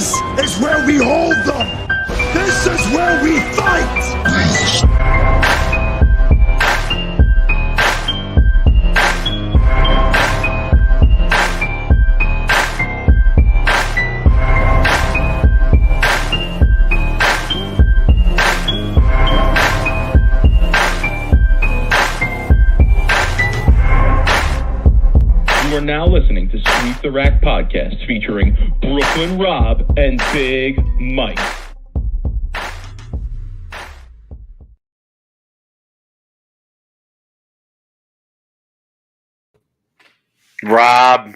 This is where we hold them. This is where we fight. You are now listening to Sweep the Rack podcast featuring Brooklyn Rob and Big Mike. Rob,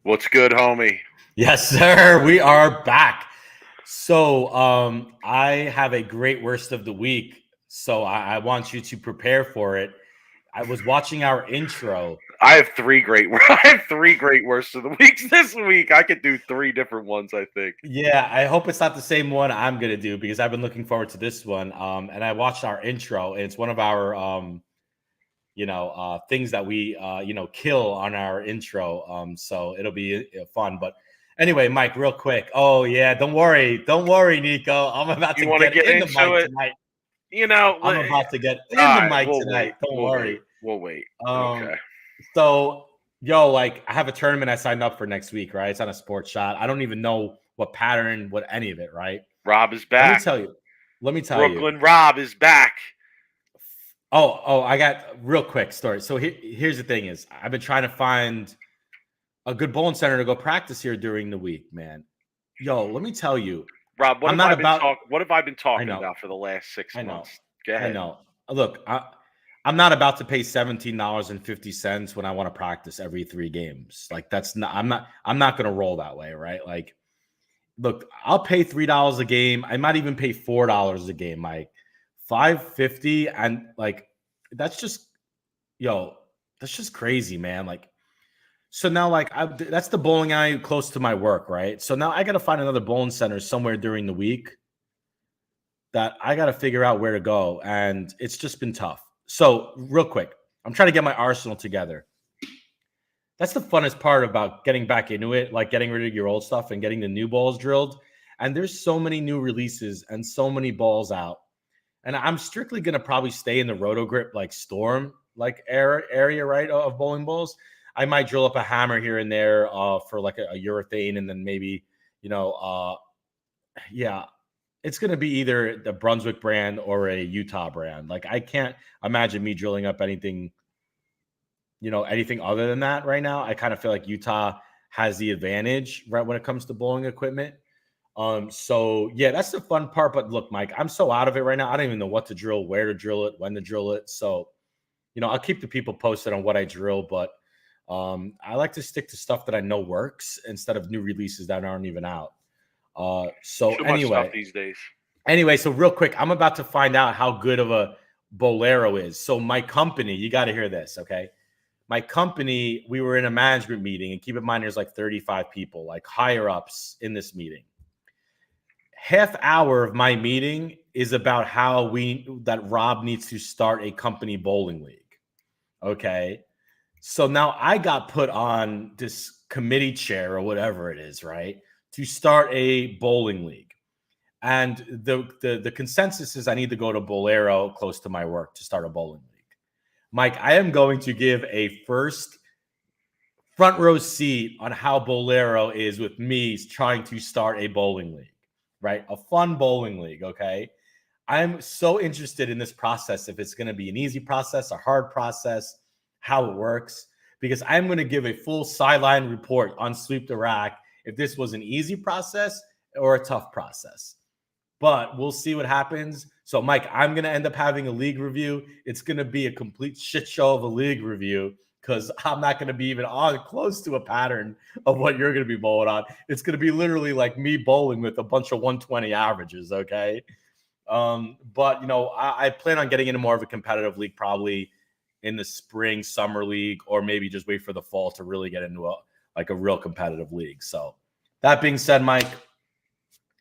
what's good, homie? Yes, sir. We are back. So I have a great worst of the week. So I want you to prepare for it. I was watching our intro. I have three great worst of the weeks this week. I could do three different ones, I think. Yeah, I hope it's not the same one I'm gonna do because I've been looking forward to this one. And I watched our intro, and it's one of our things that we kill on our intro. So it'll be fun. But anyway, Mike, real quick. Oh yeah, don't worry, Nico. I'm about to get into the mic tonight. I'm about to get in the mic tonight. Don't worry. We'll wait. Okay. So, I have a tournament I signed up for next week, right? It's on a sports shot. I don't even know what pattern, what any of it, right? Rob is back. Let me tell you. Brooklyn Rob is back. Oh, I got real quick story. So here's the thing is I've been trying to find a good bowling center to go practice here during the week, man. Let me tell you. Rob, what have I been talking about for the last 6 months? Go ahead. I know. Look, I'm not about to pay $17.50 when I want to practice every 3 games. Like I'm not going to roll that way, right? Like, look, I'll pay $3 a game. I might even pay $4 a game, Mike. $5.50 and like that's just crazy, man. Like, so now that's the bowling alley close to my work, right? So now I got to find another bowling center somewhere during the week that I got to figure out where to go, and it's just been tough. So real quick, I'm trying to get my arsenal together. That's the funnest part about getting back into it, like getting rid of your old stuff and getting the new balls drilled. And there's so many new releases and so many balls out. And I'm strictly going to probably stay in the Roto-Grip, like Storm, like area, right, of bowling balls. I might drill up a hammer here and there for like a urethane, and then maybe, it's going to be either the Brunswick brand or a Utah brand. Like, I can't imagine me drilling up anything other than that right now. I kind of feel like Utah has the advantage, right, when it comes to bowling equipment. So yeah, that's the fun part. But look, Mike, I'm so out of it right now. I don't even know what to drill, where to drill it, when to drill it. So, I'll keep the people posted on what I drill, but I like to stick to stuff that I know works instead of new releases that aren't even out. These days. Anyway, so real quick, I'm about to find out how good of a Bolero is. So my company, you got to hear this, okay? My company, we were in a management meeting, and keep in mind, there's like 35 people, like higher ups in this meeting. Half hour of my meeting is about that Rob needs to start a company bowling league. Okay. So now I got put on this committee chair or whatever it is, right, to start a bowling league. And the consensus is I need to go to Bolero close to my work to start a bowling league. Mike, I am going to give a first front row seat on how Bolero is with me trying to start a bowling league, right? A fun bowling league, okay? I'm so interested in this process, if it's going to be an easy process, a hard process, how it works, because I'm going to give a full sideline report on Sweep the Rack if this was an easy process or a tough process. But we'll see what happens. So, Mike, I'm going to end up having a league review. It's going to be a complete shit show of a league review because I'm not going to be even close to a pattern of what you're going to be bowling on. It's going to be literally like me bowling with a bunch of 120 averages, okay? But, I plan on getting into more of a competitive league probably in the spring, summer league, or maybe just wait for the fall to really get into a real competitive league. So that being said, Mike,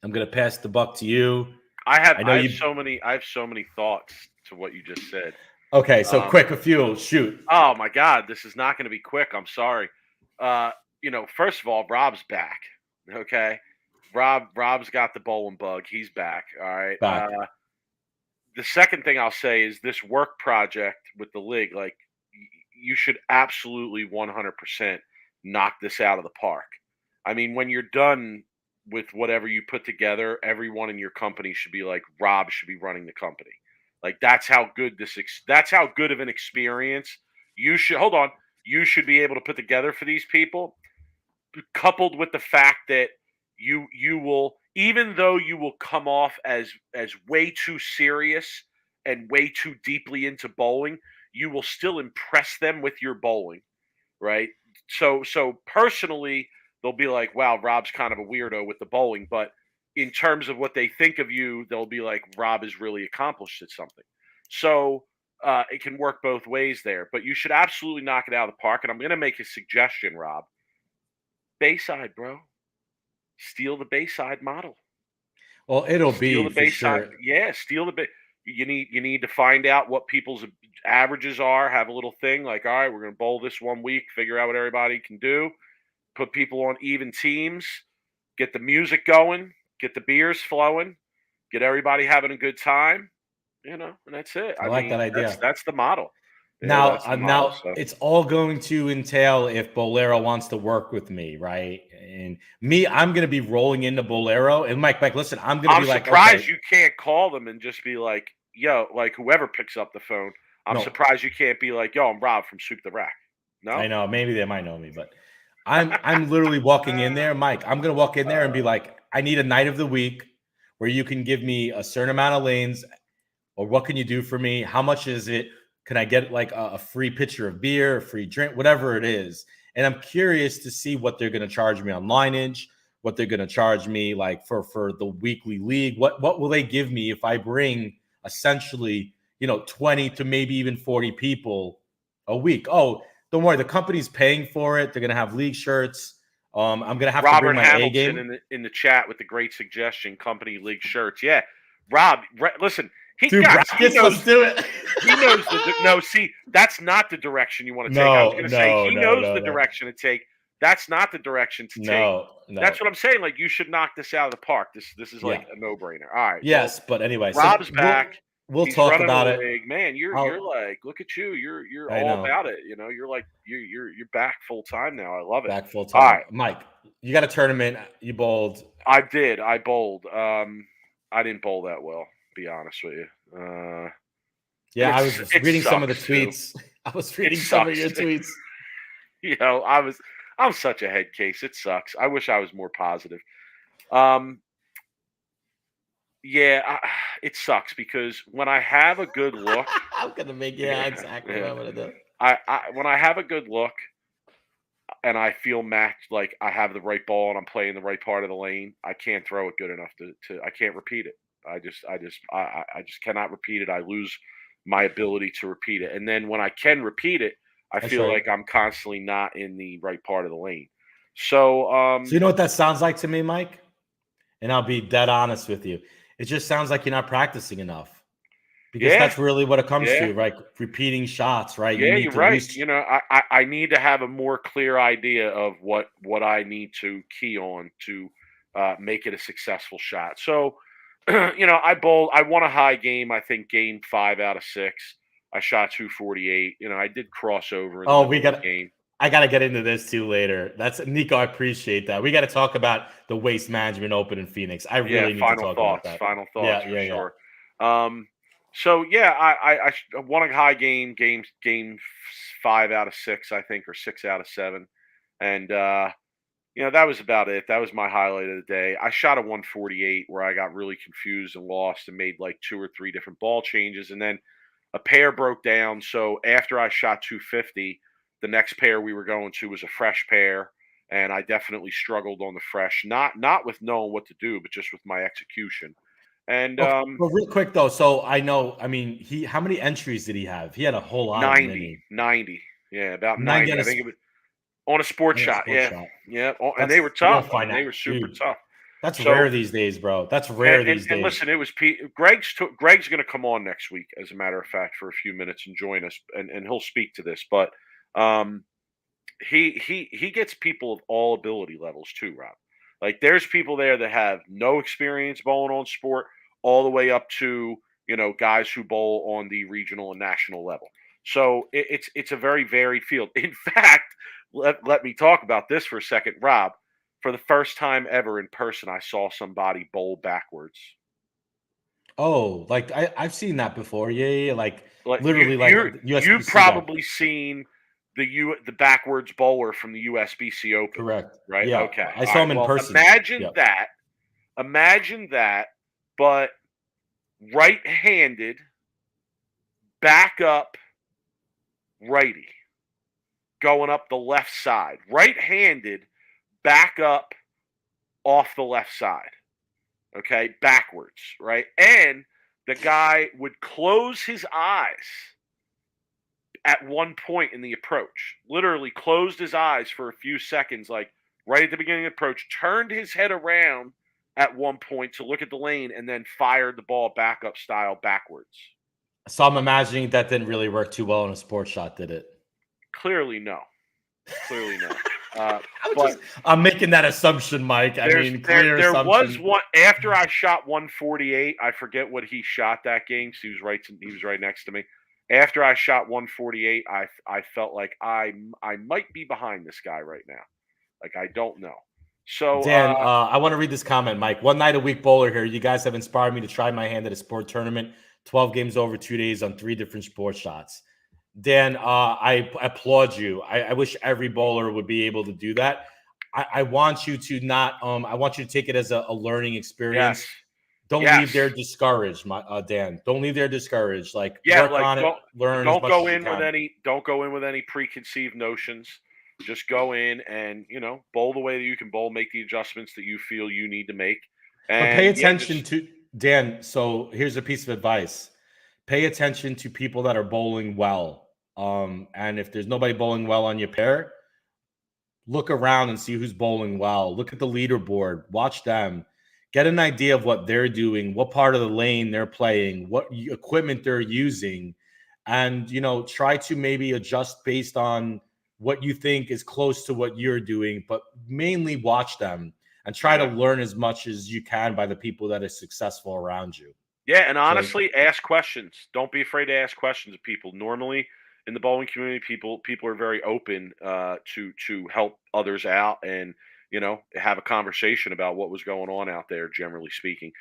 I'm going to pass the buck to you. I have so many thoughts to what you just said. Okay, so quick, a few. Shoot. Oh my God, this is not going to be quick. I'm sorry. First of all, Rob's back. Okay, Rob's got the bowling bug. He's back. All right. Back. The second thing I'll say is this work project with the league. Like, you should absolutely 100% knock this out of the park. I mean, when you're done with whatever you put together, everyone in your company should be like, Rob should be running the company. Like, that's how good that's how good of an experience you should. Hold on, you should be able to put together for these people, coupled with the fact that you will, even though you will come off as way too serious and way too deeply into bowling, you will still impress them with your bowling, right? So personally, they'll be like, wow, Rob's kind of a weirdo with the bowling, but in terms of what they think of you, they'll be like, Rob is really accomplished at something. So it can work both ways there, but you should absolutely knock it out of the park. And I'm going to make a suggestion, Rob. Bayside, bro. Steal the Bayside model. Well, it'll Steal be the for Bayside. sure. Yeah, steal the You need to find out what people's averages are. Have a little thing like, all right, we're going to bowl this 1 week. Figure out what everybody can do. Put people on even teams. Get the music going. Get the beers flowing. Get everybody having a good time. And that's it. I like that idea. That's the model. Yeah, Now, that's the model, so. it's all going to entail if Bolero wants to work with me, right? And me, I'm going to be rolling into Bolero. And Mike, listen, I'm going to be like, surprised okay. you can't call them and just be like, yo, like whoever picks up the phone. I'm surprised you can't be like, yo, I'm Rob from Soup the Rack. No, I know maybe they might know me, but I'm literally walking in there, Mike. I'm going to walk in there and be like, I need a night of the week where you can give me a certain amount of lanes, or what can you do for me? How much is it? Can I get like a free pitcher of beer, a free drink, whatever it is? And I'm curious to see what they're going to charge me on lineage, what they're going to charge me like for the weekly league. What will they give me if I bring essentially, 20 to maybe even 40 people a week? Oh, don't worry. The company's paying for it. They're going to have league shirts. I'm going to have to bring my Hamilton A game. in the chat with the great suggestion, company league shirts. Yeah. Rob, listen, let's do it. He knows that's not the direction you want to take. I was going to say he knows the direction to take. That's not the direction to take. No. That's what I'm saying. Like, you should knock this out of the park. This is like a no-brainer. All right. Yes, but anyway, Rob's back. We'll talk about it. League. Man, you're like, look at you. You're all about it. You're like you're back full time now. I love it. Back full time. All right, Mike, you got a tournament. You bowled. I did. I bowled. I didn't bowl that well, to be honest with you. Yeah, I was reading some of the tweets. I was reading some of your tweets. I'm such a head case. It sucks. I wish I was more positive. It sucks because when I have a good look, I'm gonna make exactly what I'm gonna do. When I have a good look and I feel matched, like I have the right ball and I'm playing the right part of the lane, I can't throw it good enough to I can't repeat it. I just cannot repeat it. I lose my ability to repeat it. And then when I can repeat it, I feel like I'm constantly not in the right part of the lane. So, so you know what that sounds like to me, Mike? And I'll be dead honest with you. It just sounds like you're not practicing enough, because that's really what it comes to, right? Repeating shots, right? Yeah, you're right. I need to have a more clear idea of what I need to key on to make it a successful shot. So, I bowled. I won a high game. I think game 5 out of 6. I shot 248. I did crossover. Game. I got to get into this too later. That's Nico. I appreciate that. We got to talk about the Waste Management Open in Phoenix. I really need to talk about that. Final thoughts. Sure. So I won a high game 5 out of 6, I think, or 6 out of 7, and that was about it. That was my highlight of the day. I shot a 148 where I got really confused and lost and made like 2 or 3 different ball changes, and then a pair broke down. So after I shot 250. The next pair we were going to was a fresh pair, and I definitely struggled on the fresh. Not with knowing what to do, but just with my execution. And but real quick though, so I know. I mean, how many entries did he have? He had a whole lot. 90. Yeah, about 90. I think it was on a sports shot. Yeah. And they were tough. They were super tough. That's rare these days, bro. That's rare these days. And listen, it was Greg's going to come on next week, as a matter of fact, for a few minutes and join us, and he'll speak to this, but. He gets people of all ability levels too, Rob. Like there's people there that have no experience bowling on sport, all the way up to guys who bowl on the regional and national level. So it's a very varied field. In fact, let me talk about this for a second, Rob. For the first time ever in person, I saw somebody bowl backwards. Oh, like I've seen that before. Yeah. Like Like literally, like USBC you've probably seen the backwards bowler from the USBC Open. Correct. Right? Yeah. Okay. I saw him in person. Imagine Yep. that. Imagine that, but right-handed, back up, righty, going up the left side. Right-handed, back up, off the left side. Okay, backwards, right? And the guy would close his eyes at one point in the approach. Literally closed his eyes for a few seconds, like right at the beginning of the approach, turned his head around at one point to look at the lane, and then fired the ball backup style backwards. So I'm imagining that didn't really work too well in a sports shot, did it? Clearly, no. Clearly, no. I'm making that assumption, Mike. I mean, clear there assumption. was one after I shot 148. I forget what he shot that game. So he was right next to me. After I shot 148, I felt like I might be behind this guy right now. Like I don't know. So Dan, I want to read this comment, Mike. One night a week bowler here. You guys have inspired me to try my hand at a sport tournament. 12 games over 2 days on 3 different sport shots. Dan, I applaud you. I wish every bowler would be able to do that. I want you to not. I want you to take it as a learning experience. Yes. Don't leave there discouraged, Dan. Don't leave there discouraged. Like work on it, learn. Don't go in with any preconceived notions. Just go in and bowl the way that you can bowl. Make the adjustments that you feel you need to make. And but pay attention to Dan. So here's a piece of advice: pay attention to people that are bowling well. And if there's nobody bowling well on your pair, look around and see who's bowling well. Look at the leaderboard. Watch them. Get an idea of what they're doing, what part of the lane they're playing, what equipment they're using, and try to maybe adjust based on what you think is close to what you're doing, but mainly watch them and try to learn as much as you can by the people that are successful around you. Yeah, and honestly, ask questions. Don't be afraid to ask questions of people. Normally, in the bowling community, people are very open to help others out and have a conversation about what was going on out there. Generally speaking,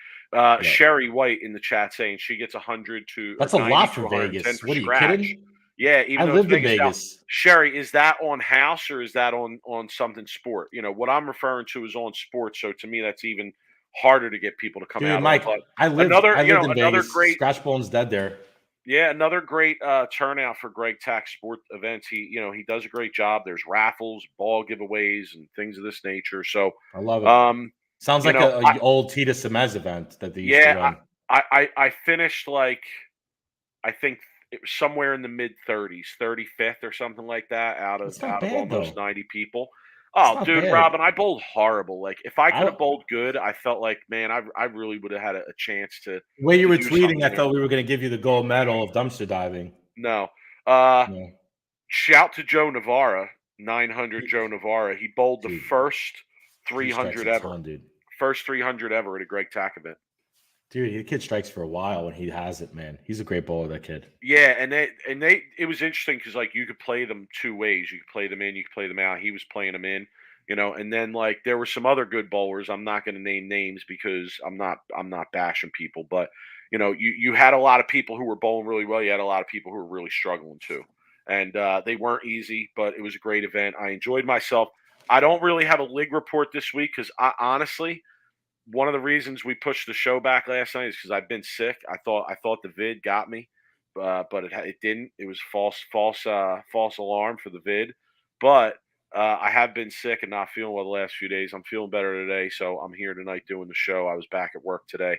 Sherry White in the chat saying she gets 100 to that's a lot for Vegas. What are you kidding? Yeah, even I though lived in Vegas. Now, Sherry, is that on house or is that on something sport? What I'm referring to is on sports. So to me, that's even harder to get people to come out. Mike, I lived in Vegas. Great Scratchbone's dead there. Yeah, another great turnout for Greg Tack sport events. He does a great job. There's raffles, ball giveaways, and things of this nature. So I love it. Sounds like an old Tita Semez event that they used to run. I finished I think it was somewhere in the mid 30s, 35th or something like that, out of almost 90 people. Oh, dude, bad. Robin, I bowled horrible. Like, if I could have bowled good, I felt like, man, I really would have had a chance to. The way you were tweeting, I thought we were going to give you the gold medal of dumpster diving. No. Shout to Joe Navarra, 900 Joe Navarra. He bowled the first 300 ever. First 300 ever at a Greg Tack event. Dude, the kid strikes for a while when he has it, man. He's a great bowler, that kid. Yeah, and it was interesting because you could play them 2 ways. You could play them in, you could play them out. He was playing them in, and then there were some other good bowlers. I'm not going to name names because I'm not bashing people, but you had a lot of people who were bowling really well. You had a lot of people who were really struggling too, and they weren't easy, but it was a great event. I enjoyed myself. I don't really have a league report this week because honestly. One of the reasons we pushed the show back last night is because I've been sick. I thought the vid got me, but it didn't. It was false alarm for the vid. But I have been sick and not feeling well the last few days. I'm feeling better today, so I'm here tonight doing the show. I was back at work today.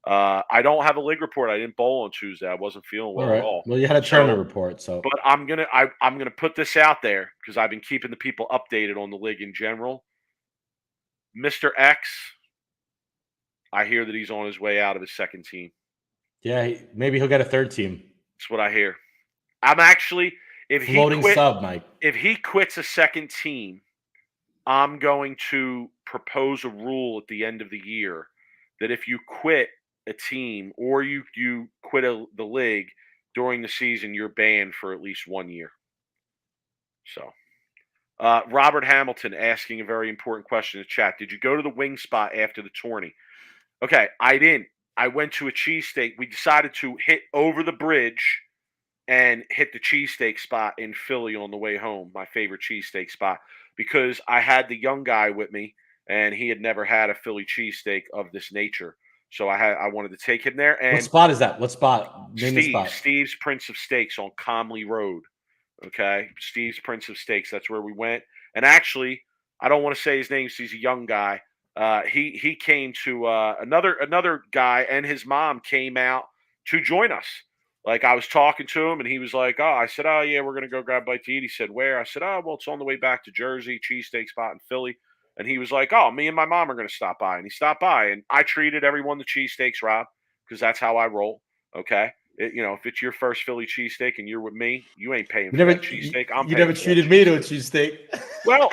I don't have a league report. I didn't bowl on Tuesday. I wasn't feeling well at all. Well, you had a tournament report, so. But I'm gonna put this out there because I've been keeping the people updated on the league in general. Mr. X. I hear that he's on his way out of his second team. Yeah, maybe he'll get a third team. That's what I hear. I'm actually floating sub, Mike. If he quits a second team, I'm going to propose a rule at the end of the year that if you quit a team or you quit the league during the season, you're banned for at least 1 year. So, Robert Hamilton asking a very important question in the chat. Did you go to the wing spot after the tourney? Okay, I didn't. I went to a cheesesteak. We decided to hit over the bridge and hit the cheesesteak spot in Philly on the way home, my favorite cheesesteak spot, because I had the young guy with me, and he had never had a Philly cheesesteak of this nature. So I wanted to take him there. And what spot is that? What spot? Name the spot. Steve's Prince of Steaks on Comley Road. Okay, Steve's Prince of Steaks. That's where we went. And actually, I don't want to say his name because he's a young guy. He came to another guy, and his mom came out to join us. Like, I was talking to him, and he was like, I said, oh, yeah, we're going to go grab a bite to eat. He said, where? I said, oh, well, it's on the way back to Jersey, cheesesteak spot in Philly. And he was like, oh, me and my mom are going to stop by. And he stopped by, and I treated everyone to cheesesteaks, Rob, because that's how I roll, okay? If it's your first Philly cheesesteak and you're with me, you ain't paying for that cheesesteak. You never treated me to a cheesesteak. Well,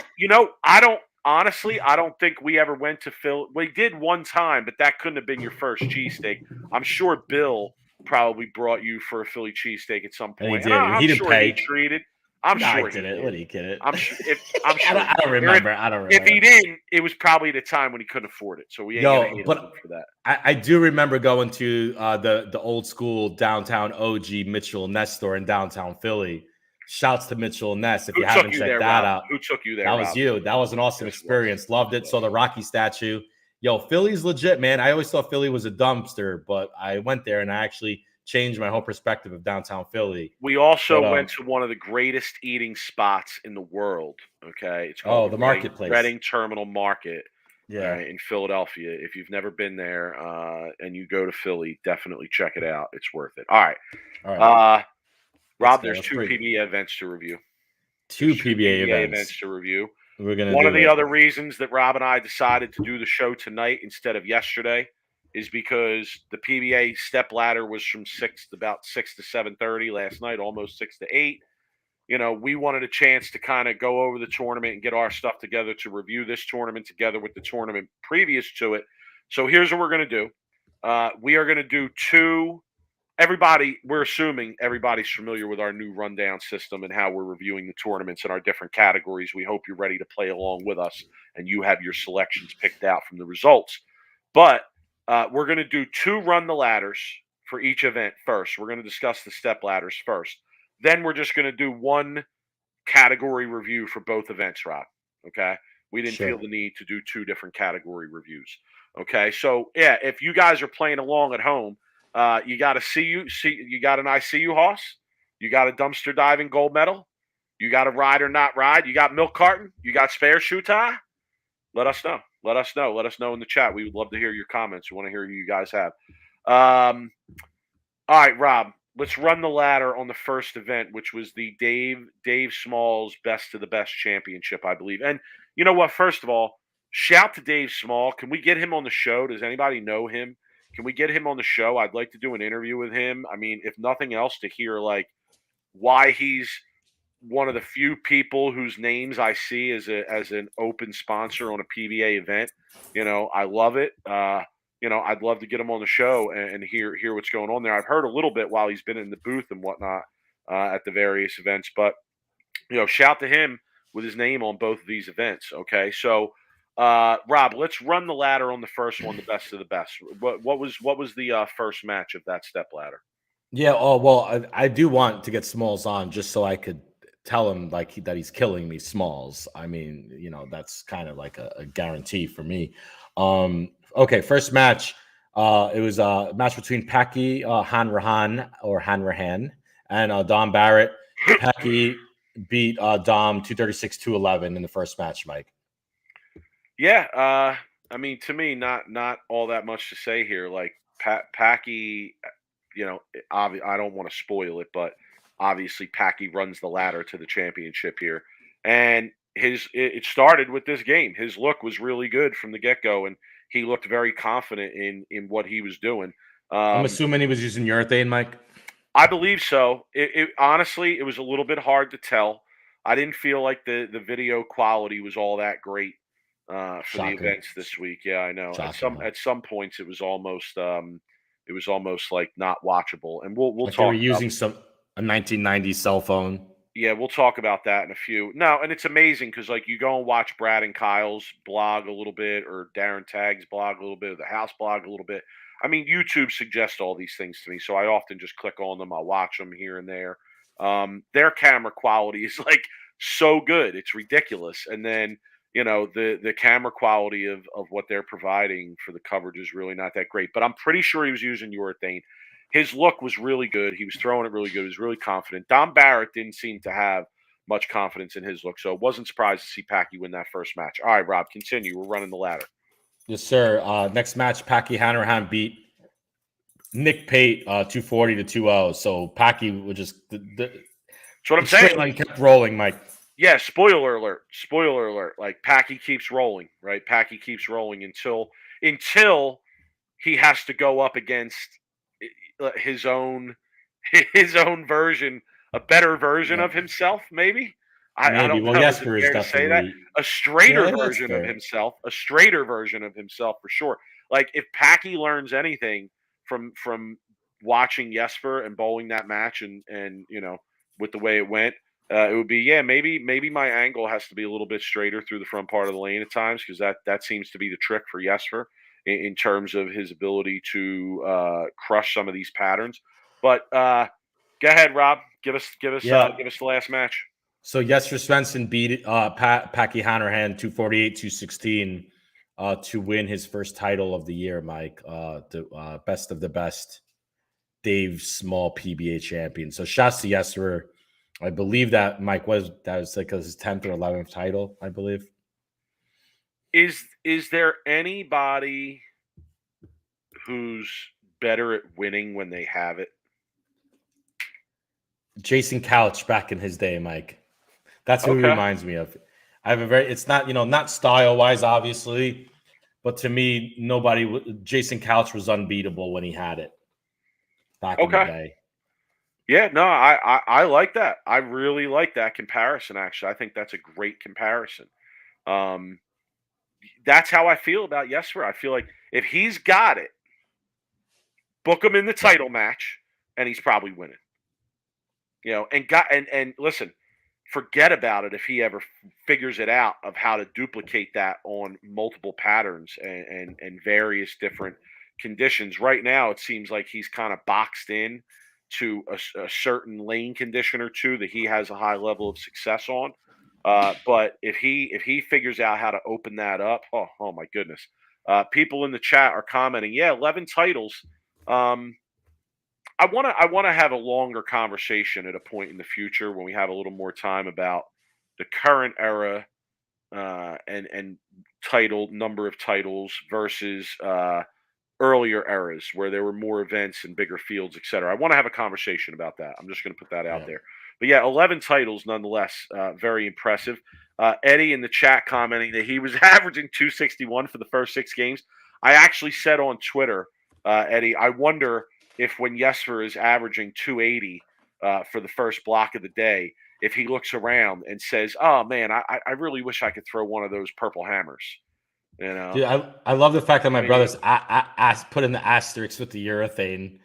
I don't think we ever went to Philly. We did one time, but that couldn't have been your first cheesesteak. I'm sure Bill probably brought you for a Philly cheesesteak at some point. He did. He didn't pay. He treated. I'm sure he did. What did he get it? I'm sure. I don't remember. If he didn't, it was probably at a time when he couldn't afford it. So we ain't gonna hate him for that. I do remember going to the old school downtown OG Mitchell Ness store in downtown Philly. Shouts to Mitchell Ness. If you haven't checked that out, who took you there? That was you. That was an awesome experience. Loved it. Saw the Rocky statue. Yo, Philly's legit, man. I always thought Philly was a dumpster, but I went there and I actually changed my whole perspective of downtown Philly. We also went to one of the greatest eating spots in the world. Okay, it's called the Marketplace, Reading Terminal Market. Yeah, in Philadelphia. If you've never been there and you go to Philly, definitely check it out. It's worth it. All right. Rob, there's two PBA events to review. Two PBA events to review. We're gonna. One of the other reasons that Rob and I decided to do the show tonight instead of yesterday is because the PBA step ladder was from about 6 to 7:30 last night, almost 6 to 8. We wanted a chance to kind of go over the tournament and get our stuff together to review this tournament together with the tournament previous to it. So here's what we're going to do. We are going to do two. We're assuming everybody's familiar with our new rundown system and how we're reviewing the tournaments in our different categories. We hope you're ready to play along with us and you have your selections picked out from the results. But we're going to do two run the ladders for each event first. We're going to discuss the step ladders first. Then we're just going to do one category review for both events, Rob. Okay? We didn't feel the need to do two different category reviews. Okay? So, yeah, if you guys are playing along at home, you got you got an ICU Hoss, you got a dumpster diving gold medal, you got a ride or not ride, you got milk carton, you got spare shoe tie. Let us know. Let us know in the chat. We would love to hear your comments. We want to hear who you guys have. All right, Rob, let's run the ladder on the first event, which was the Dave Small's Best of the Best Championship, I believe. And you know what? First of all, shout to Dave Small. Can we get him on the show? Does anybody know him? Can we get him on the show? I'd like to do an interview with him. I mean, if nothing else, to hear like why he's one of the few people whose names I see as an open sponsor on a PBA event. I love it. I'd love to get him on the show and hear what's going on there. I've heard a little bit while he's been in the booth and whatnot at the various events, but shout to him with his name on both of these events. Okay, so. Rob, let's run the ladder on the first one, the best of the best. What was the first match of that step ladder? Yeah. Oh, well, I do want to get Smalls on just so I could tell him that he's killing me, Smalls. I mean, that's kind of like a guarantee for me. Okay, first match. It was a match between Packy Hanrahan and Dom Barrett. Packy beat Dom 236-211 in the first match, Mike. Yeah, I mean, to me, not all that much to say here. Like Packy, I don't want to spoil it, but obviously Packy runs the ladder to the championship here, and it started with this game. His look was really good from the get-go, and he looked very confident in what he was doing. I'm assuming he was using urethane, Mike. I believe so. Honestly, it was a little bit hard to tell. I didn't feel like the video quality was all that great. for Shocker. the events this week. Yeah, I know. Shocking, At some points, it was almost like not watchable. And we'll like they talk were about, using a 1990s cell phone. yeah, we'll talk about that in a few. No, and it's amazing because like you go and watch Brad and Kyle's blog a little bit, or Darren Tagg's blog a little bit, or the House blog a little bit. I mean, YouTube suggests all these things to me, so I often just click on them. I'll watch them here and there. Their camera quality is like so good, it's ridiculous. And then the camera quality of what they're providing for the coverage is really not that great. But I'm pretty sure he was using urethane. His look was really good. He was throwing it really good. He was really confident. Dom Barrett didn't seem to have much confidence in his look, so I wasn't surprised to see Packy win that first match. All right, Rob, continue. We're running the ladder. Yes, sir. Next match, Packy Hanrahan beat Nick Pate 240 to 2-0. So Packy would just That's what I'm saying. Like kept rolling, Mike. Yeah, spoiler alert. Spoiler alert. Like Packy keeps rolling, right? Packy keeps rolling until he has to go up against his own version, a better version of himself, maybe. I don't know. Jesper is definitely say that. A straighter version of himself, for sure. Like if Packy learns anything from watching Jesper and bowling that match, and with the way it went, it would be maybe my angle has to be a little bit straighter through the front part of the lane at times, because that seems to be the trick for Jesper in terms of his ability to crush some of these patterns. But go ahead, Rob. Give us the last match. So Jesper Svensson beat Packy Hanrahan 248-216 to win his first title of the year, Mike. The best of the best Dave Small PBA champion. So shouts to Jesper. I believe that Mike was like his 10th or 11th title, I believe. Is there anybody who's better at winning when they have it? Jason Couch back in his day, Mike. That's who he reminds me of. I have it's not, not style-wise, obviously, but to me, Jason Couch was unbeatable when he had it back in the day. Yeah, no, I like that. I really like that comparison, actually. I think that's a great comparison. That's how I feel about Jesper. I feel like if he's got it, book him in the title match, and he's probably winning. And listen, forget about it if he ever figures it out of how to duplicate that on multiple patterns and various different conditions. Right now, it seems like he's kind of boxed in to a certain lane condition or two that he has a high level of success on. But if he figures out how to open that up, oh my goodness. People in the chat are commenting, 11 titles. I want to have a longer conversation at a point in the future when we have a little more time about the current era and number of titles versus earlier eras where there were more events and bigger fields, etc. I want to have a conversation about that. I'm just going to put that out there. But 11 titles nonetheless, very impressive. Eddie in the chat commenting that he was averaging 261 for the first 6 games. I actually said on Twitter, Eddie, I wonder if when Jesper is averaging 280 for the first block of the day, if he looks around and says, "Oh man, I really wish I could throw one of those purple hammers." Dude, I love the fact that my brother's put in the asterisk with the urethane.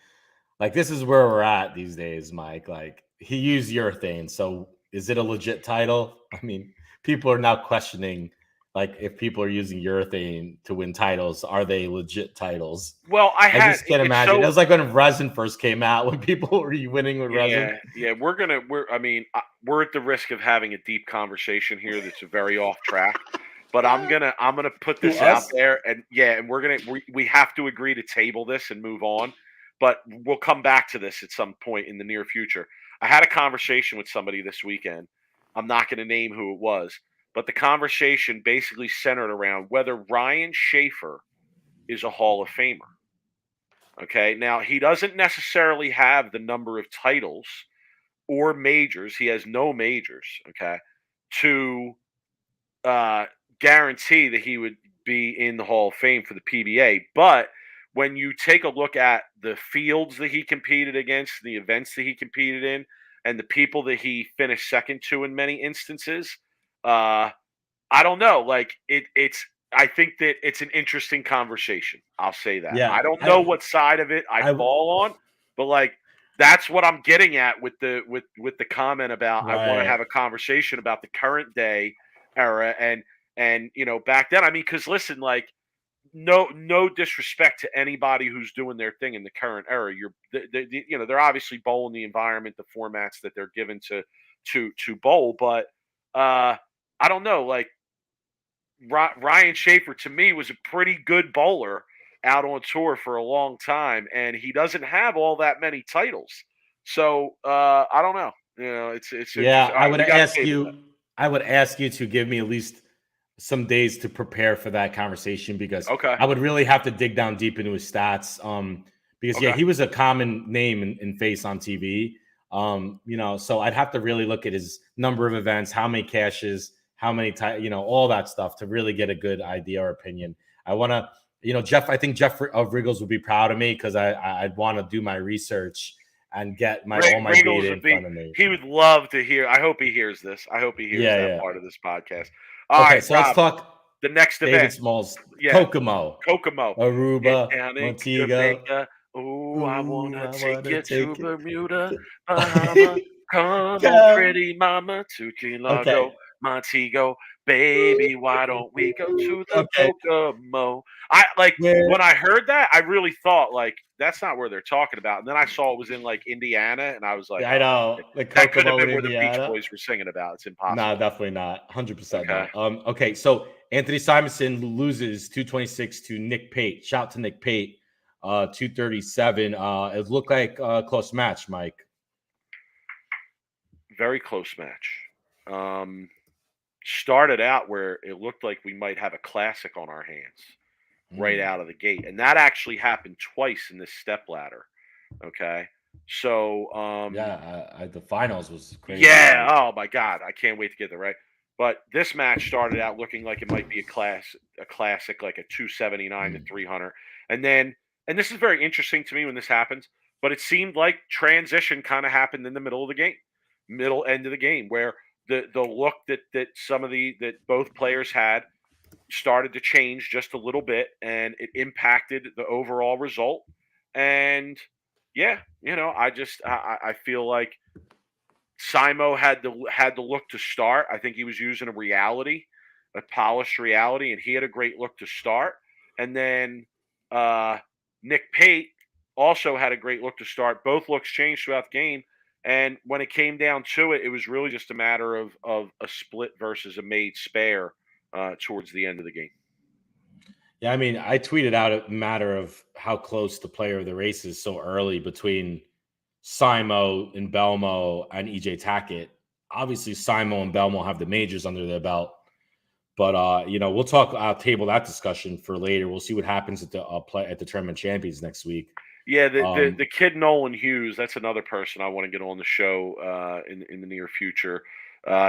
Like this is where we're at these days, Mike. Like he used urethane, so is it a legit title? I mean, people are now questioning. Like, if people are using urethane to win titles, are they legit titles? Well, I just can't imagine. It was like when resin first came out, when people were winning with resin. Yeah, we're at the risk of having a deep conversation here that's very off track. But I'm gonna put this out there, and we have to agree to table this and move on. But we'll come back to this at some point in the near future. I had a conversation with somebody this weekend. I'm not going to name who it was. But the conversation basically centered around whether Ryan Schaefer is a Hall of Famer. Okay, now he doesn't necessarily have the number of titles or majors. He has no majors, okay, to guarantee that he would be in the Hall of Fame for the PBA. But when you take a look at the fields that he competed against, the events that he competed in, and the people that he finished second to in many instances, I don't know. Like it's I think that it's an interesting conversation. I'll say that. Yeah, I don't know what side of it I fall on, but like that's what I'm getting at with the comment about I want to Right. have a conversation about the current day era and back then. I mean, because listen, like no disrespect to anybody who's doing their thing in the current era. They're obviously bowling the environment, the formats that they're given to bowl, but I don't know, like. Ryan Schaefer to me was a pretty good bowler out on tour for a long time, and he doesn't have all that many titles. So I don't know. It's yeah. I would ask you. I would ask you to give me at least some days to prepare for that conversation because Okay. I would really have to dig down deep into his stats. Because Okay. he was a common name and face on TV. So I'd have to really look at his number of events, how many cashes, how many all that stuff to really get a good idea or opinion. I want to, Jeff. I think Jeff of Riggles would be proud of me because I'd want to do my research and get all my data in front of me. He would love to hear. I hope he hears this. I hope he hears that part of this podcast. All right, so Rob, let's talk the next David event. Smalls, Yeah. Kokomo, Aruba, Montego. Oh, I wanna take you to Bermuda, Bahama. Come on, pretty mama, to Key Largo, Montego. Baby, why don't we go to the Kokomo? When I heard that, I really thought like that's not where they're talking about. And then I saw it was in like Indiana, and I was like, I know that could have been where the Beach Boys were singing about. It's impossible. No, definitely not. 100% not. Okay, so Anthony Simonson loses 226 to Nick Pate. Shout out to Nick Pate, 237. It looked like a close match, Mike. Very close match. Started out where it looked like we might have a classic on our hands right out of the gate. And that actually happened twice in this stepladder. Okay. So the finals was crazy. Yeah, oh my God. I can't wait to get there, right? But this match started out looking like it might be a classic, like a 279 to 300. And this is very interesting to me when this happens, but it seemed like transition kind of happened in the middle of the game, middle end of the game, where the look that both players had started to change just a little bit, and it impacted the overall result. And yeah, I feel like Simo had the look to start. I think he was using a polished reality, and he had a great look to start. And then Nick Pate also had a great look to start. Both looks changed throughout the game. And when it came down to it, it was really just a matter of a split versus a made spare towards the end of the game. Yeah, I mean, I tweeted out a matter of how close the player of the race is so early between Simo and Belmo and EJ Tackett. Obviously, Simo and Belmo have the majors under their belt. But, we'll talk. I'll table that discussion for later. We'll see what happens at the Tournament Champions next week. Yeah, the kid Nolan Hughes, that's another person I want to get on the show in the near future.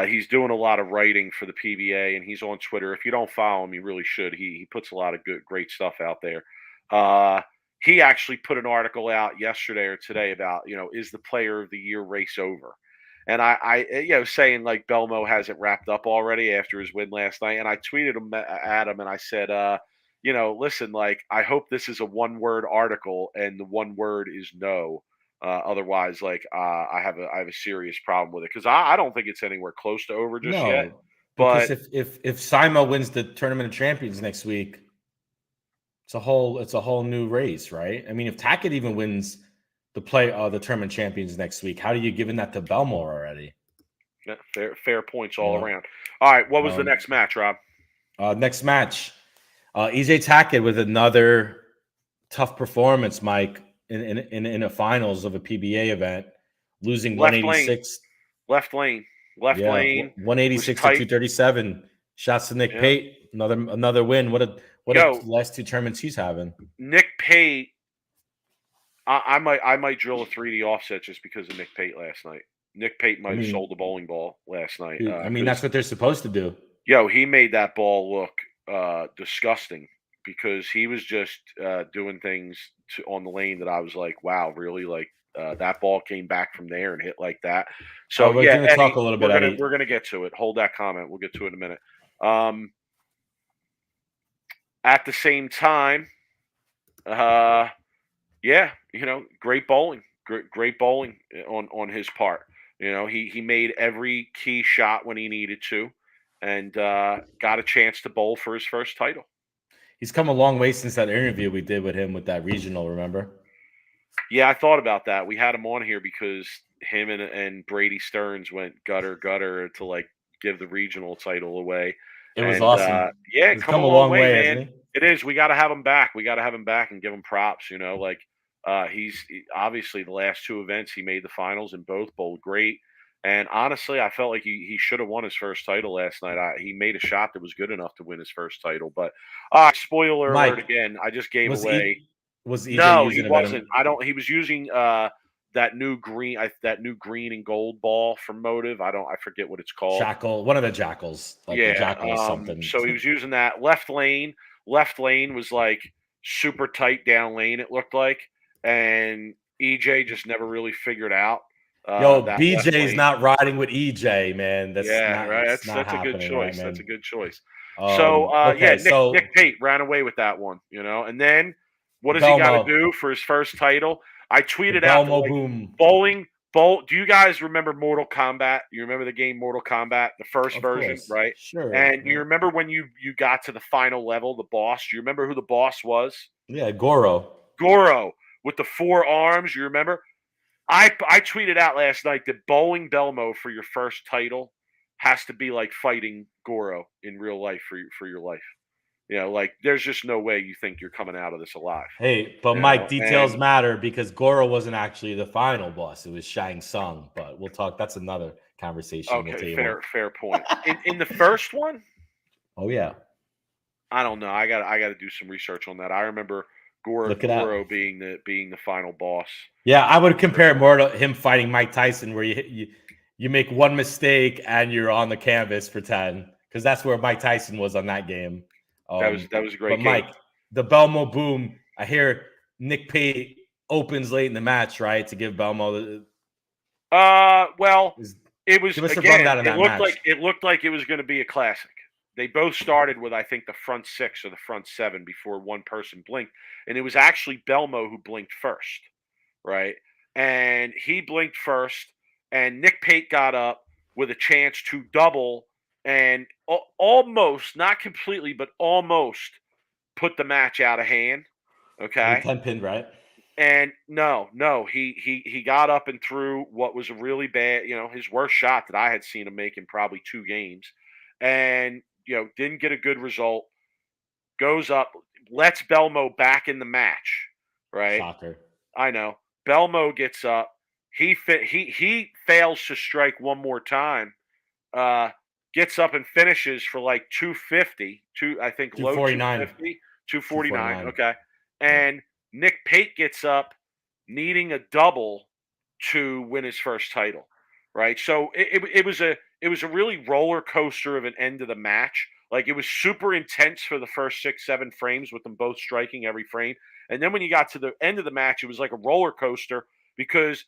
He's doing a lot of writing for the PBA, and he's on Twitter. If you don't follow him, you really should. He puts a lot of great stuff out there. He actually put an article out yesterday or today about, is the Player of the Year race over? And I saying like Belmo hasn't wrapped up already after his win last night. And I tweeted at him and I said, listen, like, I hope this is a one-word article and the one word is no. Otherwise, like, I have a serious problem with it because I don't think it's anywhere close to over just yet. But if Simo wins the Tournament of Champions next week, it's a whole new race, right? I mean, if Tackett even wins the Tournament Champions next week, how are you giving that to Belmo already? Yeah, fair points all around. All right, what was the next match, Rob? Next match, EJ Tackett with another tough performance, Mike, in a finals of a PBA event, losing 186. Left lane, 186 to 237. Shouts to Nick Pate, another win. What a last two tournaments he's having. Nick Pate. I might drill a 3D offset just because of Nick Pate last night. Nick Pate might have sold the bowling ball last night. That's what they're supposed to do. He made that ball look disgusting because he was just doing things on the lane that I was like, wow, really? Like that ball came back from there and hit like that. So we're going to talk a little bit. We're going to get to it. Hold that comment. We'll get to it in a minute. at the same time, yeah, great bowling, great bowling on his part. He made every key shot when he needed to, and got a chance to bowl for his first title. He's come a long way since that interview we did with him with that regional. Remember? Yeah, I thought about that. We had him on here because him and Brady Stearns went gutter to like give the regional title away. It was awesome. Yeah, He's come a long way, man. hasn't he? It is. We got to have him back. We got to have him back and give him props. Obviously the last two events he made the finals and both bowled great. And honestly, I felt like he should have won his first title last night. He made a shot that was good enough to win his first title. But spoiler Mike, alert again, I just gave away. Was EJ No, using he a wasn't. I don't. He was using that new green and gold ball from Motive. I forget what it's called. Jackal, one of the Jackals. Like the Jackal something. So he was using that left lane. Left lane was like super tight down lane. It looked like, and EJ just never really figured out. BJ's not riding with EJ, man. That's a good choice. Right, that's a good choice. Nick Pate ran away with that one, and then what does he got to do for his first title? I tweeted out bowling. Do you guys remember Mortal Kombat? You remember the game Mortal Kombat, the first version, right? Sure. And you remember when you got to the final level, the boss? Do you remember who the boss was? Yeah, Goro with the 4 arms. You remember? I tweeted out last night that bowling Belmo for your first title has to be like fighting Goro in real life for your life. There's just no way you think you're coming out of this alive. Hey, but Mike, details matter because Goro wasn't actually the final boss. It was Shang Tsung, but we'll talk. That's another conversation. Okay, fair point. In the first one? Oh, yeah. I don't know. I got to do some research on that. I remember Goro being the final boss. Yeah, I would compare it more to him fighting Mike Tyson, where you make one mistake and you're on the canvas for 10, because that's where Mike Tyson was on that game. That was a great game. Mike, the Belmo boom. I hear Nick Pate opens late in the match, right, to give Belmo the. It was again. It looked like it was going to be a classic. They both started with, I think, the front 6 or the front 7 before one person blinked. And it was actually Belmo who blinked first, right? And he blinked first, and Nick Pate got up with a chance to double and almost, not completely, but almost put the match out of hand, okay? 10 pinned, right? And no, he got up and threw what was a really bad, his worst shot that I had seen him make in probably 2 games. And didn't get a good result, goes up, lets Belmo back in the match, right? Shocker. I know. Belmo gets up. He fails to strike one more time, gets up and finishes for like 250, I think low 250, 249, okay. And Nick Pate gets up needing a double to win his first title, right? So it was a really roller coaster of an end of the match. Like, it was super intense for the first 6-7 frames with them both striking every frame. And then when you got to the end of the match, it was like a roller coaster because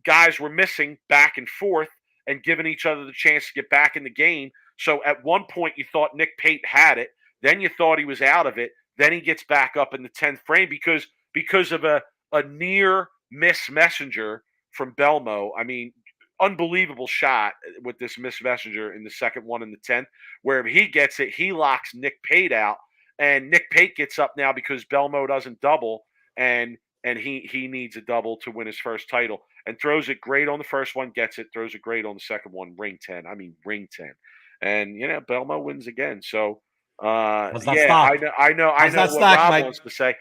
guys were missing back and forth and giving each other the chance to get back in the game. So at one point you thought Nick Pate had it. Then you thought he was out of it. Then he gets back up in the 10th frame because of a near miss messenger from Belmo. I mean, unbelievable shot with this miss messenger in the second one in the 10th, where if he gets it, he locks Nick Pate out, and Nick Pate gets up now because Belmo doesn't double, and he needs a double to win his first title, and throws it great on the first one, gets it, throws it great on the second one, ring 10. I mean, ring 10. And, Belmo wins again. So, I know what Rob wants to say.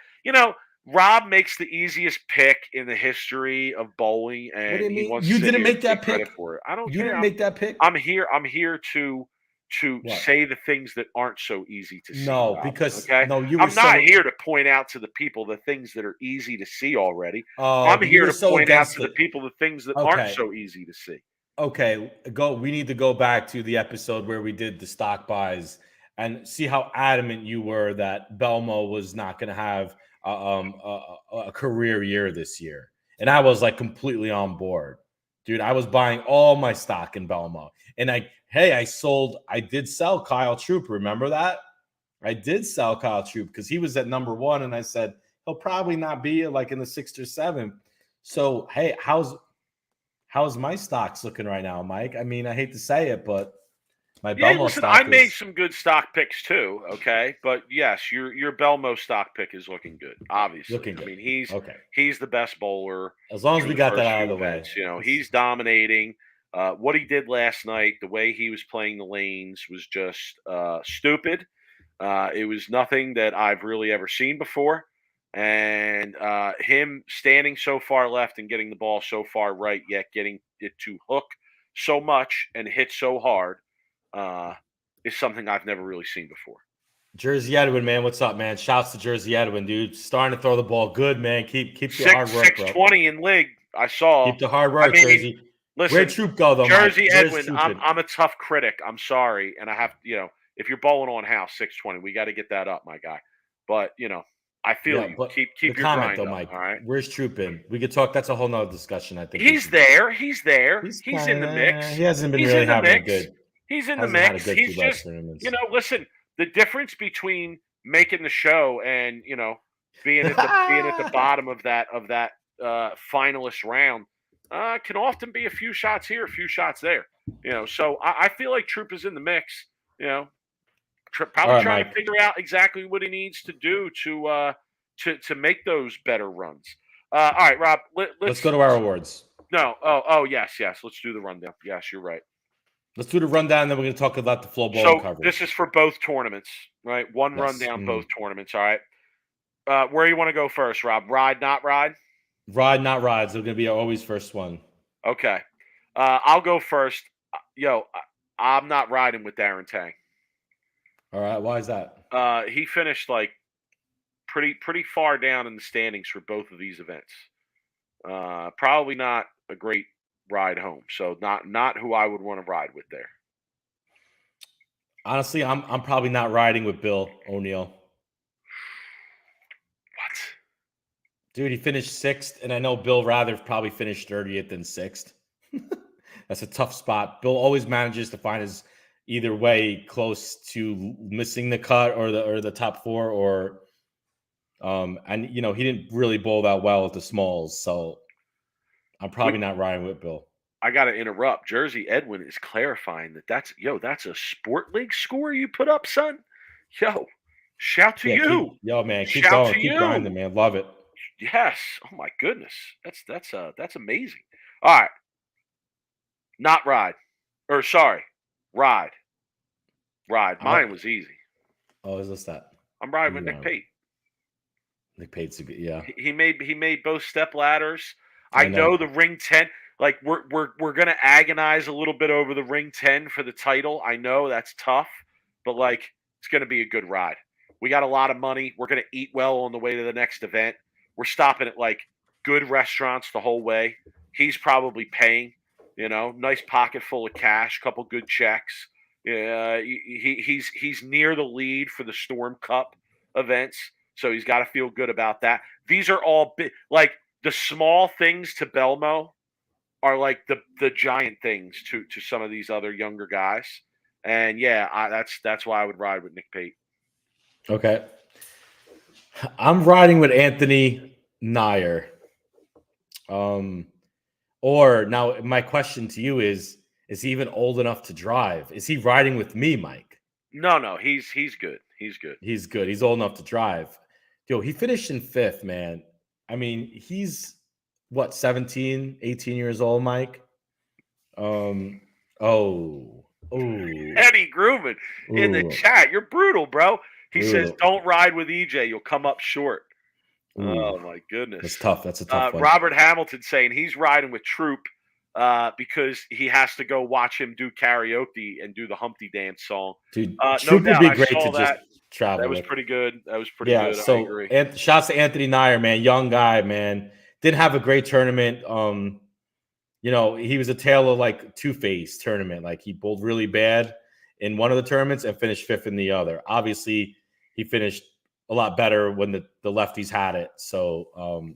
Rob makes the easiest pick in the history of bowling, and he wants you to didn't make that pick for it. I don't. You care. didn't make that pick. I'm here to say the things that aren't so easy to see. No, Rob, because okay? I'm not here to point out to the people the things that are easy to see already. I'm here to point out to the people the things that aren't so easy to see. Okay, we need to go back to the episode where we did the stock buys and see how adamant you were that Belmo was not going to have a career year this year. And I was like completely on board, dude. I was buying all my stock in Belmo, and I did sell Kyle Troop. Remember that? I did sell Kyle Troop because he was at number 1, and I said he'll probably not be like in the 6th or 7th. So hey, how's my stocks looking right now, Mike? I mean, I hate to say it, but my Belmo listen, stock I made some good stock picks too. Okay, but yes, your Belmo stock pick is looking good. Obviously, Looking good. I mean, okay. he's the best bowler. As long as through we the got that first out of few the way, events. He's dominating. What he did last night, the way he was playing the lanes was just stupid. It was nothing that I've really ever seen before. And him standing so far left and getting the ball so far right, yet getting it to hook so much and hit so hard is something I've never really seen before. Jersey Edwin, man, what's up, man? Shouts to Jersey Edwin, dude. Starting to throw the ball good, man. Keep the hard work, bro. 620 in league. I saw. Keep the hard work, Jersey. Listen, where'd Troop go though, Jersey Mike? Edwin, I'm a tough critic. I'm sorry, and I have if you're bowling on house 620, we got to get that up, my guy. But I feel you. Keep your comment grind though, up, Mike. all right. Where's Troop in? We could talk. That's a whole nother discussion. I think he's there. He's in the mix. He hasn't been really having a good. He's in the mix. He's just listen. The difference between making the show and being at the bottom of that finalist round can often be a few shots here, a few shots there. So I feel like Troop is in the mix. Probably trying to figure out exactly what he needs to do to make those better runs. All right, Rob. Let's go to our awards. No. Oh, yes. Let's do the rundown. Yes, you're right. Let's do the rundown, and then we're going to talk about the flow ball coverage. This is for both tournaments, right? One rundown, both tournaments. All right. Where you want to go first, Rob? Ride, not ride? Ride, not ride. So it's going to be our always first one. Okay. I'll go first. I'm not riding with Darren Tang. All right. Why is that? He finished like pretty far down in the standings for both of these events. Probably not a great ride home. So not who I would want to ride with there. Honestly, I'm probably not riding with Bill O'Neill. What? Dude, he finished 6th, and I know Bill rather probably finished 30th than 6th. That's a tough spot. Bill always manages to find his either way close to missing the cut or the top 4 or and he didn't really bowl that well at the smalls, so I'm probably not riding with Bill. I got to interrupt. Jersey Edwin is clarifying that's a sport league score you put up, son. Yo, shout to you. Man, keep going, keep grinding, man. Love it. Yes. Oh my goodness, that's amazing. All right, not ride, or sorry, ride. Mine was easy. Oh, is this that? I'm riding with Nick Pate. Nick Pate's a good, yeah. He made both step ladders. I know the ring 10. Like we're gonna agonize a little bit over the ring 10 for the title. I know that's tough, but like it's gonna be a good ride. We got a lot of money. We're gonna eat well on the way to the next event. We're stopping at like good restaurants the whole way. He's probably paying. Nice pocket full of cash, couple good checks. He's near the lead for the Storm Cup events, so he's got to feel good about that. These are all big, like the small things to Belmo are like the giant things to some of these other younger guys. And that's why I would ride with Nick Pate. Okay. I'm riding with Anthony Nair. Or now my question to you is he even old enough to drive? Is he riding with me, Mike? No, he's good. He's good. He's good. He's old enough to drive. Yo, he finished in 5th, man. I mean, he's 17, 18 years old, Mike. Eddie Grooman in the chat. You're brutal, bro. He says, don't ride with EJ. You'll come up short. Ooh. Oh, my goodness. That's tough. That's a tough one. Robert Hamilton saying he's riding with Troop because he has to go watch him do karaoke and do the Humpty Dance song. Dude, Troop would be great to just travel That was pretty good. Yeah, good. So I agree. Shouts to Anthony Nair, man. Young guy, man. Didn't have a great tournament. He was a tale of like two-faced tournament. Like he bowled really bad in one of the tournaments and finished 5th in the other. Obviously, he finished a lot better when the lefties had it. So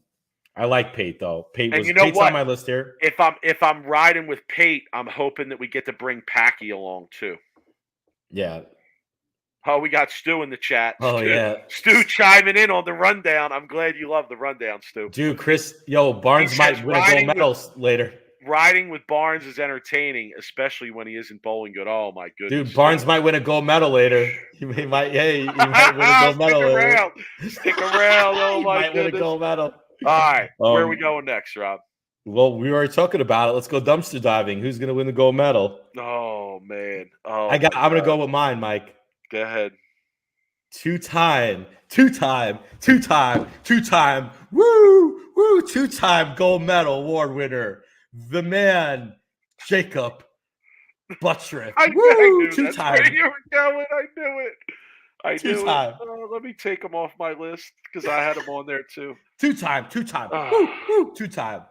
I like Pate though. Pate's on my list here. If I'm riding with Pate, I'm hoping that we get to bring Packy along too. Yeah. Oh, we got Stu in the chat. Oh, Stu, yeah. Stu chiming in on the rundown. I'm glad you love the rundown, Stu. Dude, Chris, Barnes He might says win a gold medal later. Riding with Barnes is entertaining, especially when he isn't bowling good. Oh my goodness, Dude, Barnes might win a gold medal later. He might win a gold medal later. Stick around. Oh He my might win a goodness. gold medal. All right, where are we going next, Rob? Well, we were talking about it. Let's go dumpster diving. Who's gonna win the gold medal? Oh man. Oh, I'm gonna go with mine, Mike. Go ahead. Two-time, two-time gold medal award winner, the man, Jacob Buttrick. I knew two-time. That's where you were going. I knew it. I knew Two-time. it. Let me take him off my list because I had him on there too. Two-time. Oh. Two-time.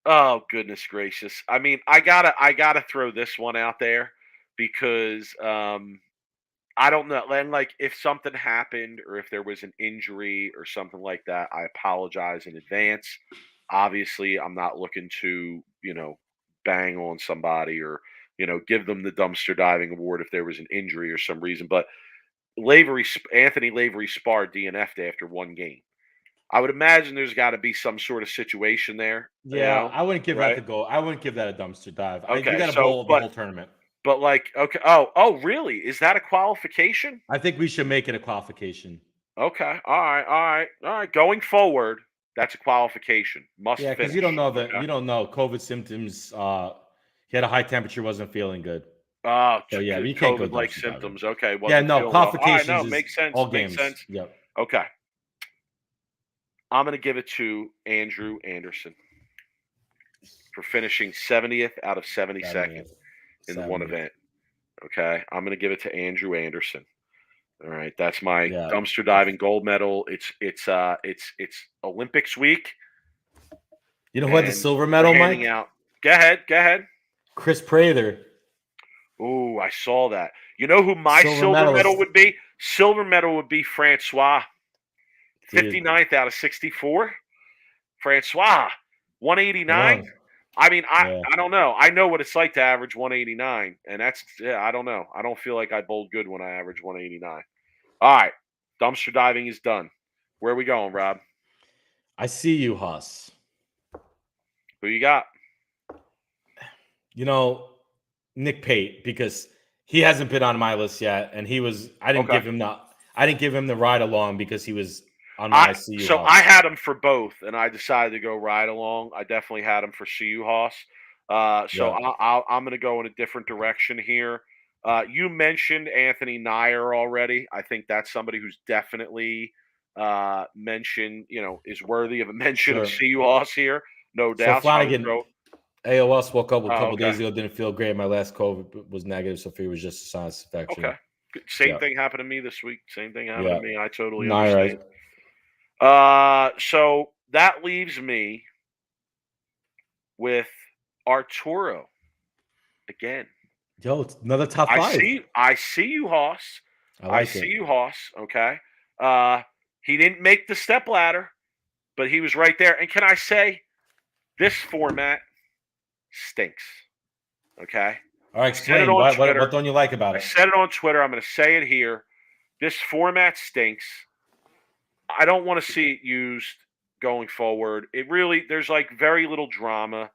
Oh goodness gracious! I mean, I gotta throw this one out there because I don't know. And like, if something happened or if there was an injury or something like that, I apologize in advance. Obviously, I'm not looking to bang on somebody or give them the dumpster diving award if there was an injury or some reason. But Anthony Lavery Spar DNF'd after one game. I would imagine there's got to be some sort of situation there. Yeah, I wouldn't give right? that the goal. I wouldn't give that a dumpster dive. Okay, you got to bowl the whole tournament. But like, okay, oh, really? Is that a qualification? I think we should make it a qualification. Okay, all right. Going forward, that's a qualification. Yeah, because you don't know COVID symptoms. He had a high temperature, wasn't feeling good. Oh, so yeah, you can't go like symptoms. Okay, yeah, no qualifications. Well. No, makes sense. All makes games. sense. Yep. Okay, I'm going to give it to Andrew Anderson for finishing 70th out of 72nd in one event. Okay, I'm going to give it to Andrew Anderson. All right, that's my dumpster diving gold medal. It's Olympics week. You know who had the silver medal, Mike? Out. Go ahead. Chris Prather. Oh, I saw that. You know who my silver medal would be? Silver medal would be Francois. 59th out of 64. Francois, 189. Yeah. I mean, I don't know. I know what it's like to average 189, and I don't know. I don't feel like I bowled good when I averaged 189. All right, dumpster diving is done. Where are we going, Rob? I see you, Huss. Who you got? Nick Pate, because he hasn't been on my list yet, and he was. I didn't give him the ride along because he was on my CU. So Hoss. I had him for both, and I decided to go ride along. I definitely had him for CU Hoss. I'm going to go in a different direction here. You mentioned Anthony Nair already. I think that's somebody who's definitely mentioned. Is worthy of a mention of CU Hoss here, no doubt. So Flanagan, AOS woke up a couple days ago. Didn't feel great. My last COVID was negative, so it was just a sinus infection. Okay. Same thing happened to me this week. Same thing happened to me. I totally understand. Right. So that leaves me with Arturo again. Yo, it's another top five. I see you, Hoss. I see you, Hoss. Okay. He didn't make the step ladder, but he was right there. And can I say, this format stinks. Okay. All right, explain. What don't you like about it? I said it on Twitter. I'm going to say it here. This format stinks. I don't want to see it used going forward. There's like very little drama.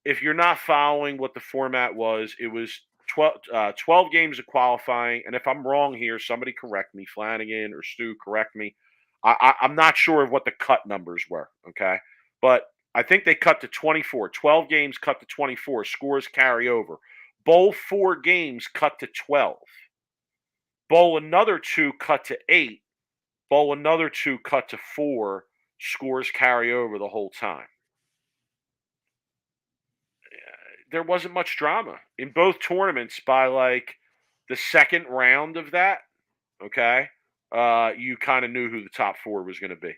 If you're not following what the format was, it was 12 games of qualifying. And if I'm wrong here, somebody correct me. Flanagan or Stu, correct me. I'm not sure of what the cut numbers were, okay? But I think they cut to 24. 12 games cut to 24. Scores carry over. Bowl 4 games cut to 12. Bowl another 2 cut to 8. Bowl another 2 cut to 4. Scores carry over the whole time. There wasn't much drama in both tournaments by like the second round of that. Okay. You kind of knew who the top 4 was going to be.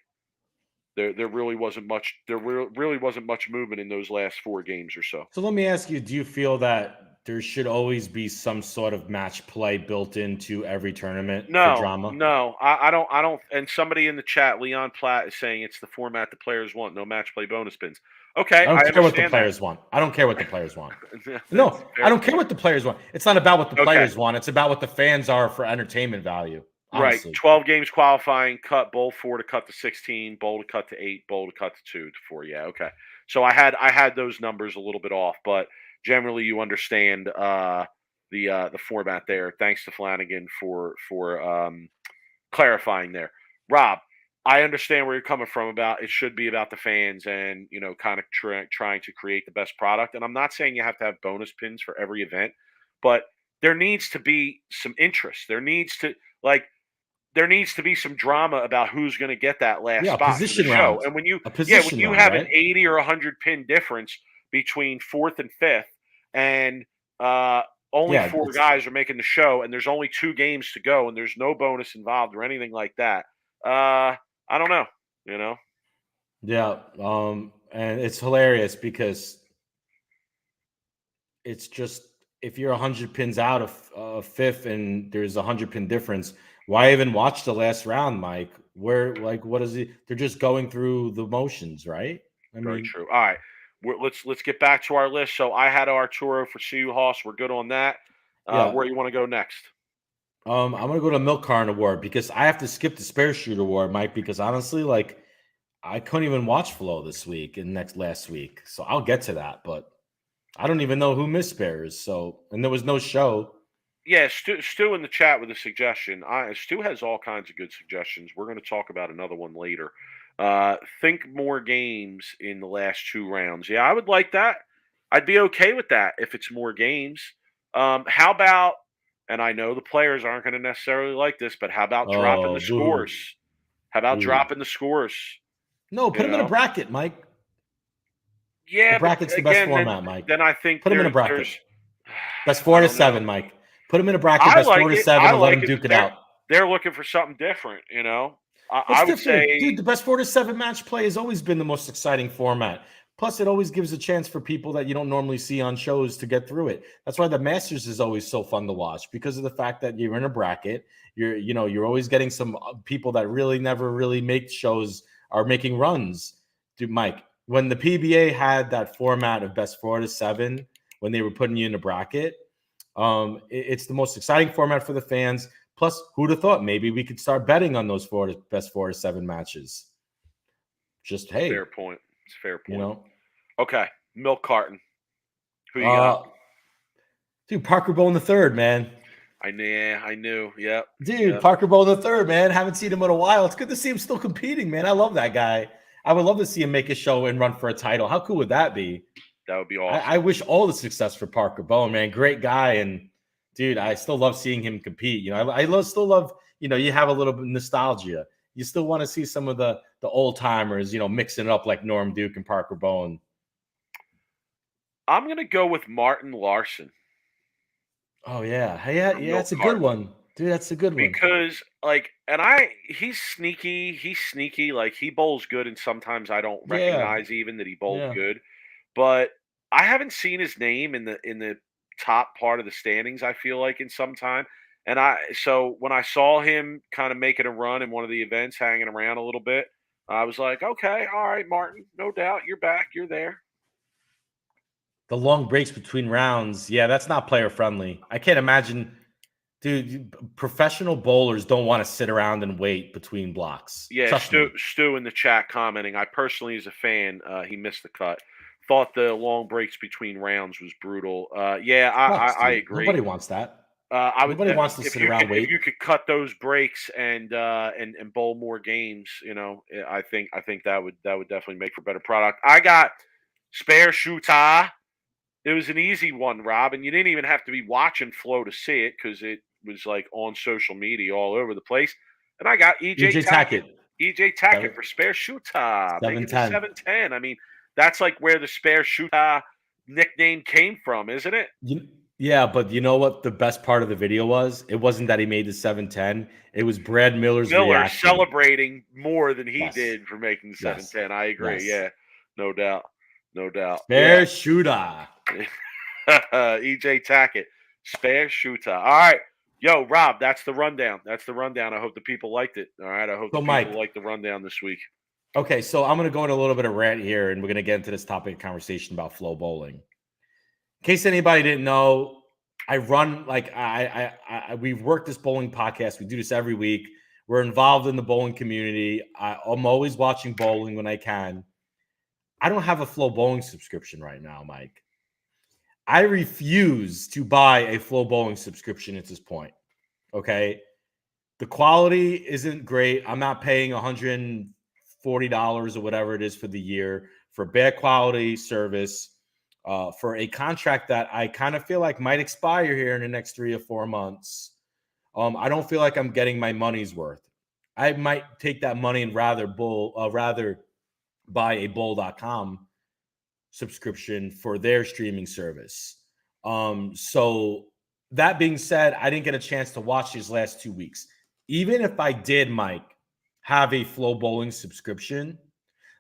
There really wasn't much. There really wasn't much movement in those last 4 games or so. So let me ask you: do you feel that there should always be some sort of match play built into every tournament for No, drama? no, I don't. And somebody in the chat, Leon Platt, is saying it's the format the players want. No match play bonus pins. Okay, I don't I care what the understand players want. I don't care what the players want. that. No, That's a I fair don't care what the players want. It's not about what the Okay. players want. It's about what the fans are for entertainment value. Honestly. Right, 12 games qualifying, cut bowl 4 to cut to 16, bowl to cut to 8, bowl to cut to 2 to 4. Yeah, okay. So I had those numbers a little bit off, but generally you understand the format there. Thanks to Flanagan for clarifying there. Rob, I understand where you're coming from about it should be about the fans and kind of trying to create the best product. And I'm not saying you have to have bonus pins for every event, but there needs to be some interest. There needs to be some drama about who's going to get that last spot for the position show. round. And when you position round, have right? an 80 or 100 pin difference between 4th and 5th, and only 4 guys are making the show, and there's only 2 games to go, and there's no bonus involved or anything like that. I don't know. Yeah, and it's hilarious because it's just if you're 100 pins out of 5th and there's a 100 pin difference, why even watch the last round, Mike? What is it? They're just going through the motions, right? Very true. All right, let's get back to our list. So I had Arturo for CU Haas. We're good on that. Where you want to go next? I'm gonna go to Milk Carton Award because I have to skip the Spare Shoot Award, Mike, because honestly, I couldn't even watch Flow this week and last week. So I'll get to that, but I don't even know who missed spares. So, and there was no show. Yeah, Stu in the chat with a suggestion. Stu has all kinds of good suggestions. We're going to talk about another one later. Think more games in the last 2 rounds. Yeah, I would like that. I'd be okay with that if it's more games. How about, and I know the players aren't going to necessarily like this, but how about dropping the scores? How about dropping the scores? No, put them in a bracket, Mike. Yeah, the bracket's the best format, Mike. Then I think put them in a bracket. Best 4 to 7, Mike. Put them in a bracket. Best 4 to 7, and let them duke it out. They're looking for something different, I would say, dude, the best 4 to 7 match play has always been the most exciting format. Plus, it always gives a chance for people that you don't normally see on shows to get through it. That's why the Masters is always so fun to watch, because of the fact that you're in a bracket. You're always getting some people that really never really make shows are making runs. Dude, Mike, when the PBA had that format of best 4 to 7, when they were putting you in a bracket, it's the most exciting format for the fans. Plus, who'd have thought maybe we could start betting on those best 4 to 7 matches? Just hey, fair point. It's a fair point. Okay, Milk Carton. Who you got? Dude, Parker Bowen III, man. I knew. Yep. Dude, yep. Parker Bowen III, man. Haven't seen him in a while. It's good to see him still competing, man. I love that guy. I would love to see him make a show and run for a title. How cool would that be? That would be awesome. I wish all the success for Parker Bowen, man. Great guy. And, dude, I still love seeing him compete. I still love, you have a little bit of nostalgia. You still want to see some of the old timers, mixing it up like Norm Duke and Parker Bowen. I'm going to go with Martin Larson. Oh, yeah. That's a good one. Dude, that's a good one. Because, he's sneaky. He's sneaky. Like, he bowls good, and sometimes I don't recognize even that he bowled good. But I haven't seen his name in the top part of the standings, I feel like, in some time. And so when I saw him kind of making a run in one of the events, hanging around a little bit, I was like, okay, all right, Martin, no doubt, you're back, you're there. The long breaks between rounds, yeah, that's not player friendly. I can't imagine, dude. Professional bowlers don't want to sit around and wait between blocks. Yeah, Stu in the chat commenting. I personally, as a fan, he missed the cut. Thought the long breaks between rounds was brutal. I agree. Nobody wants that. Nobody wants to sit around wait. If you could cut those breaks and bowl more games, I think that would definitely make for better product. I got Spare Shooter. It was an easy one, Rob, and you didn't even have to be watching Flow to see it because it was like on social media all over the place. And I got EJ Tackett. EJ Tackett for Spare Shooter. 710. I mean, that's like where the Spare Shooter nickname came from, isn't it? Yeah, but you know what the best part of the video was? It wasn't that he made the 710. It was Brad Miller's reaction. Celebrating more than he did for making the 710. I agree. Yes. Yeah, no doubt. Spare Shooter. EJ Tackett, spare shooter. All right. Yo, Rob, that's the rundown. That's the rundown. I hope the people liked it. All right. I hope So, the Mike, people liked the rundown this week. okay, so I'm going to go into a little bit of rant here, and we're going to get into this topic of conversation about Flow Bowling. In case anybody didn't know, I run we've worked this bowling podcast. We do this every week. We're involved in the bowling community. I'm always watching bowling when I can. I don't have a Flow Bowling subscription right now, Mike. I refuse to buy a Flow Bowling subscription at this point. Okay. The quality isn't great. I'm not paying $140 or whatever it is for the year for bad quality service, for a contract that I kind of feel like might expire here in the next 3 or 4 months. I don't feel like I'm getting my money's worth. I might take that money and rather buy a bowl.com subscription for their streaming service. So that being said, I didn't get a chance to watch these last 2 weeks. Even if I did, Mike, have a Flow Bowling subscription,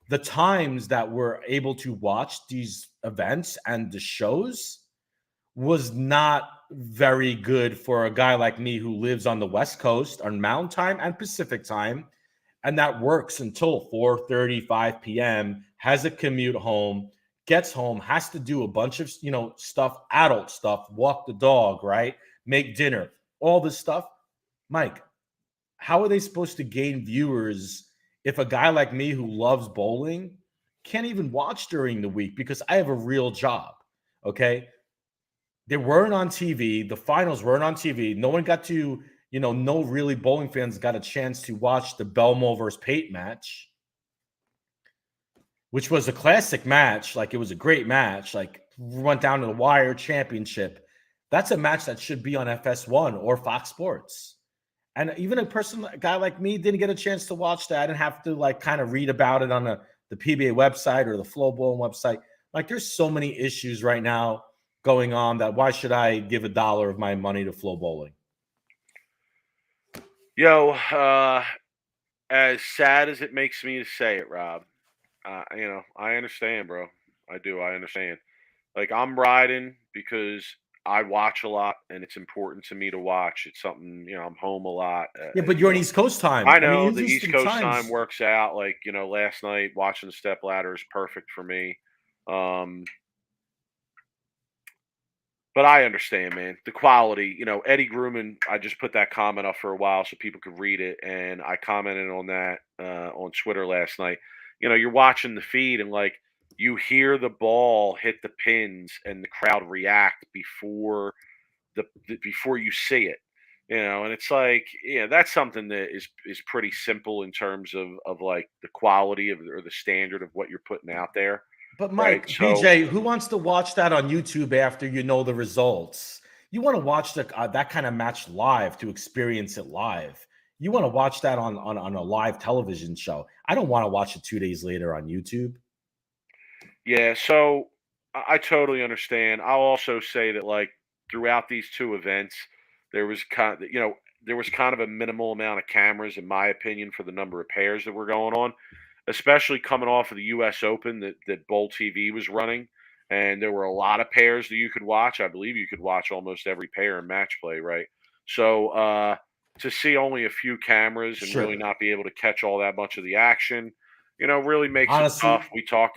the times that we're able to watch these events and the shows was not very good for a guy like me who lives on the West Coast on Mountain Time and Pacific Time, and that works until 4:35 p.m., has a commute home, gets home, has to do a bunch of, stuff, adult stuff, walk the dog, right? Make dinner, all this stuff. Mike, how are they supposed to gain viewers if a guy like me who loves bowling can't even watch during the week because I have a real job, okay? They weren't on TV. The finals weren't on TV. No one got to, no really bowling fans got a chance to watch the Belmo versus Pate match, which was a classic match. Like, it was a great match. Like, went down to the wire, championship. That's a match that should be on FS1 or Fox Sports. And even a guy like me didn't get a chance to watch that. I didn't have to kind of read about it on the PBA website or the Flow Bowling website. Like, there's so many issues right now going on that why should I give $1 of my money to Flow Bowling? Yo, as sad as it makes me to say it, Rob, I understand, bro. I do. I understand. Like, I'm riding because I watch a lot and it's important to me to watch. It's something, I'm home a lot. Yeah, but you're on East Coast time. I know the East Coast time works out. Like, last night watching the step ladder is perfect for me. But I understand, man. The quality, Eddie Grumman, I just put that comment up for a while so people could read it. And I commented on that on Twitter last night. You're watching the feed and you hear the ball hit the pins and the crowd react before before you see it. And it's that's something that is pretty simple in terms of the quality of or the standard of what you're putting out there. But Mike, right? BJ, who wants to watch that on YouTube after you know the results? You want to watch that kind of match live to experience it live. You want to watch that on a live television show. I don't want to watch it 2 days later on YouTube. Yeah, so I totally understand. I'll also say that throughout these two events, there was kind of a minimal amount of cameras, in my opinion, for the number of pairs that were going on, especially coming off of the U.S. Open that Bowl TV was running. And there were a lot of pairs that you could watch. I believe you could watch almost every pair in match play, right? So to see only a few cameras and really not be able to catch all that much of the action, really makes it tough. We talk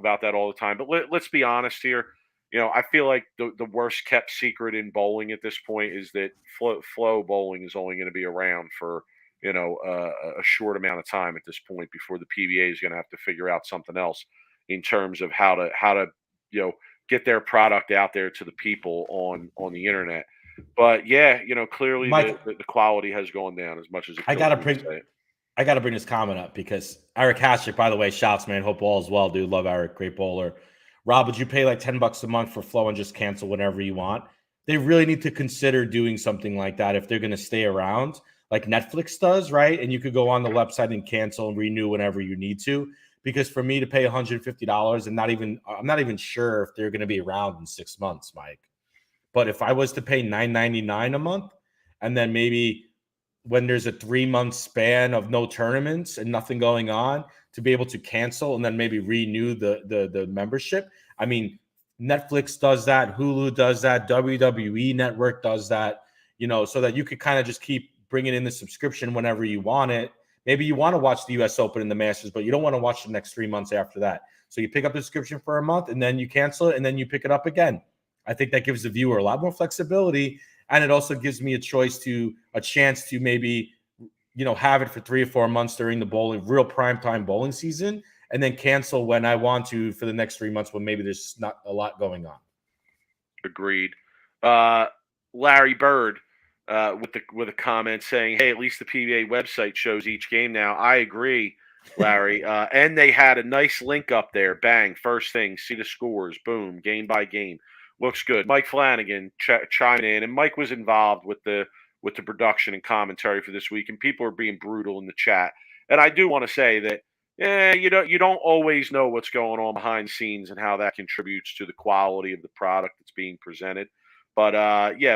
about that all the time. But let's be honest here. I feel like the worst kept secret in bowling at this point is that flow bowling is only going to be around for a short amount of time at this point before the PBA is going to have to figure out something else in terms of how to get their product out there to the people on the internet. But yeah, clearly Mike, the quality has gone down as much as it. I got to bring this comment up because Eric Hatchick, by the way, shouts, man. Hope all is well, dude. Love Eric, great bowler. Rob, would you pay $10 a month for Flow and just cancel whenever you want? They really need to consider doing something like that if they're going to stay around, like Netflix does, right? And you could go on the website and cancel and renew whenever you need to. Because for me to pay $150 and I'm not even sure if they're going to be around in 6 months, Mike. But if I was to pay $9.99 a month, and then maybe when there's a 3-month span of no tournaments and nothing going on, to be able to cancel and then maybe renew the membership. I mean, Netflix does that, Hulu does that, WWE Network does that, so that you could kind of just keep bringing in the subscription whenever you want it. Maybe you want to watch the US Open and the Masters, but you don't want to watch the next 3 months after that. So you pick up the subscription for a month and then you cancel it and then you pick it up again. I think that gives the viewer a lot more flexibility. And it also gives me a chance to maybe, have it for 3 or 4 months during the real primetime bowling season, and then cancel when I want to for the next 3 months when maybe there's not a lot going on. Agreed. Larry Bird with a comment saying, "Hey, at least the PBA website shows each game now." I agree, Larry. And they had a nice link up there. Bang, first thing, see the scores. Boom, game by game. Looks good. Mike Flanagan chiming in, and Mike was involved with the production and commentary for this week. And people are being brutal in the chat. And I do want to say that, you don't always know what's going on behind the scenes and how that contributes to the quality of the product that's being presented. But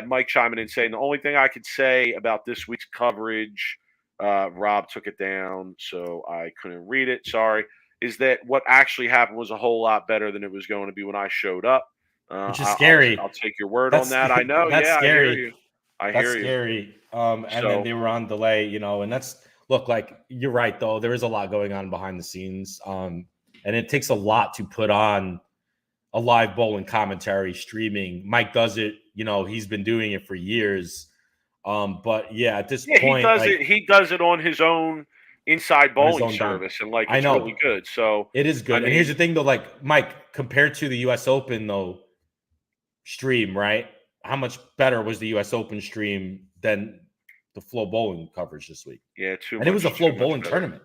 Mike chiming in saying the only thing I could say about this week's coverage, Rob took it down, so I couldn't read it. Sorry. Is that what actually happened was a whole lot better than it was going to be when I showed up. Which is scary. I'll take your word on that. I know. That's scary. I hear you. That's scary. Then they were on delay, and that's like you're right though. There is a lot going on behind the scenes, and it takes a lot to put on a live bowling commentary streaming. Mike does it, he's been doing it for years. But yeah, at this point, he does it on his own inside bowling service, and it's really good. So it is good. And here's the thing though, like Mike, compared to the US Open though stream, right? How much better was the US Open stream than the Flow Bowling coverage this week? Yeah, and it was a Flow Bowling tournament.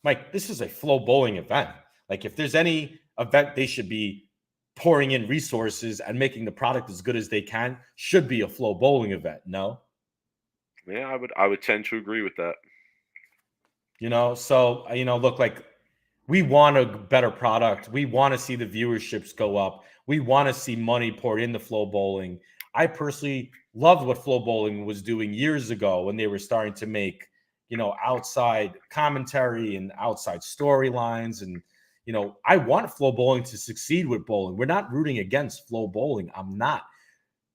Mike, this is a Flow Bowling event. Like if there's any event they should be pouring in resources and making the product as good as they can, should be a Flow Bowling event. No? Yeah, I would tend to agree with that. So look, like we want a better product. We want to see the viewerships go up. We want to see money poured into Flow Bowling. I personally loved what Flow Bowling was doing years ago when they were starting to make, outside commentary and outside storylines. And, I want Flow Bowling to succeed with bowling. We're not rooting against Flow Bowling. I'm not.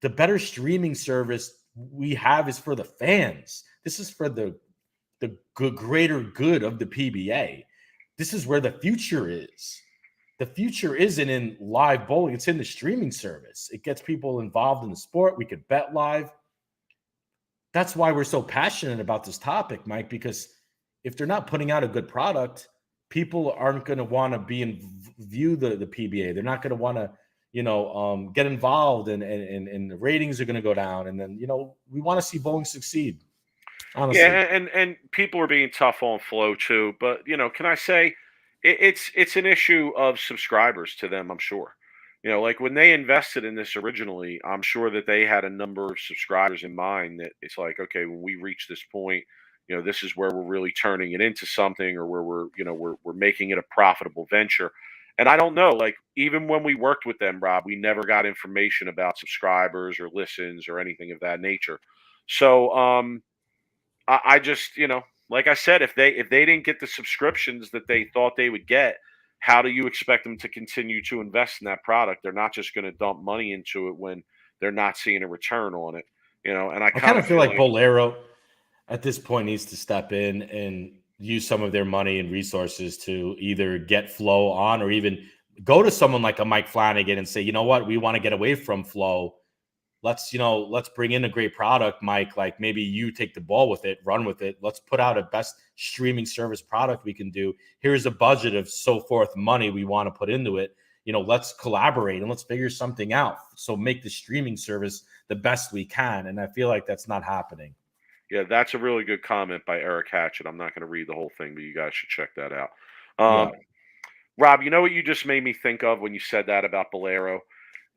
The better streaming service we have is for the fans. This is for the greater good of the PBA. This is where the future is. The future isn't in live bowling. It's in the streaming service. It gets people involved in the sport. We could bet live. That's why we're so passionate about this topic, Mike, because if they're not putting out a good product, people aren't going to want to view the PBA. They're not going to want to, get involved and the ratings are going to go down. And then, we want to see bowling succeed. Honestly. Yeah, and people are being tough on Flow too. But, can I say it's an issue of subscribers to them, I'm sure. Like when they invested in this originally, I'm sure that they had a number of subscribers in mind that it's like, okay, when we reach this point, this is where we're really turning it into something, or where we're making it a profitable venture. And I don't know, like even when we worked with them, Rob, we never got information about subscribers or listens or anything of that nature. So I just, like I said, if they didn't get the subscriptions that they thought they would get, how do you expect them to continue to invest in that product? They're not just going to dump money into it when they're not seeing a return on it, And I kind of feel like Bowlero at this point needs to step in and use some of their money and resources to either get Flow on, or even go to someone like a Mike Flanagan and say, you know what, we want to get away from Flow. Let's bring in a great product, Mike. Like maybe you take the ball with it, run with it. Let's put out a best streaming service product we can do. Here's a budget of so forth money we want to put into it. Let's collaborate and let's figure something out. So make the streaming service the best we can. And I feel like that's not happening. Yeah, that's a really good comment by Eric Hatchett. I'm not going to read the whole thing, but you guys should check that out. Rob, you know what you just made me think of when you said that about Bowlero?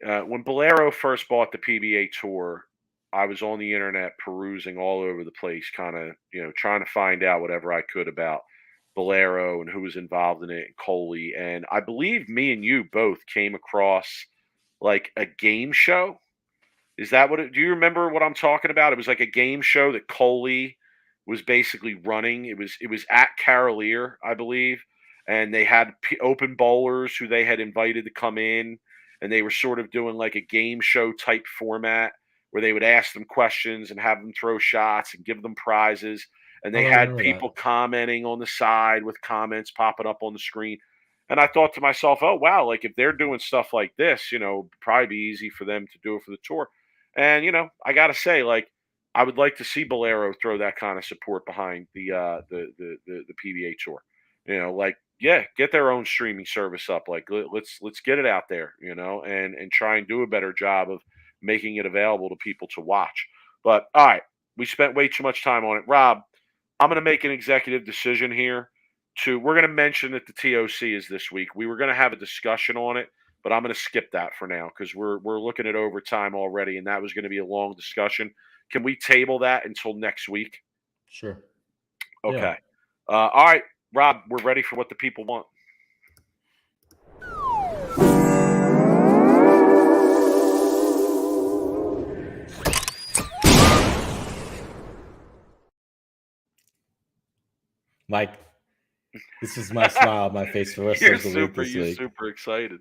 When Bowlero first bought the PBA Tour, I was on the internet perusing all over the place, kind of, trying to find out whatever I could about Bowlero and who was involved in it, and Coley. And I believe me and you both came across like a game show. Is that do you remember what I'm talking about? It was like a game show that Coley was basically running. It was at Carolier, I believe. And they had open bowlers who they had invited to come in. and they were sort of doing like a game show type format where they would ask them questions and have them throw shots and give them prizes. And they I had remember people that. commenting on the side with comments popping up on the screen. And I thought to myself, oh, wow, like if they're doing stuff like this, probably be easy for them to do it for the tour. And, I got to say, like, I would like to see Bolero throw that kind of support behind the PBA tour. Like, yeah, get their own streaming service up. Like, let's get it out there, and try and do a better job of making it available to people to watch. But all right, we spent way too much time on it. Rob, I'm going to make an executive decision here. We're going to mention that the TOC is this week. We were going to have a discussion on it, but I'm going to skip that for now because we're looking at overtime already, and that was going to be a long discussion. Can we table that until next week? Sure. Okay. Yeah. All right, Rob, we're ready for what the people want. Mike, this is my smile on my face for the rest of the week this You're week. super excited.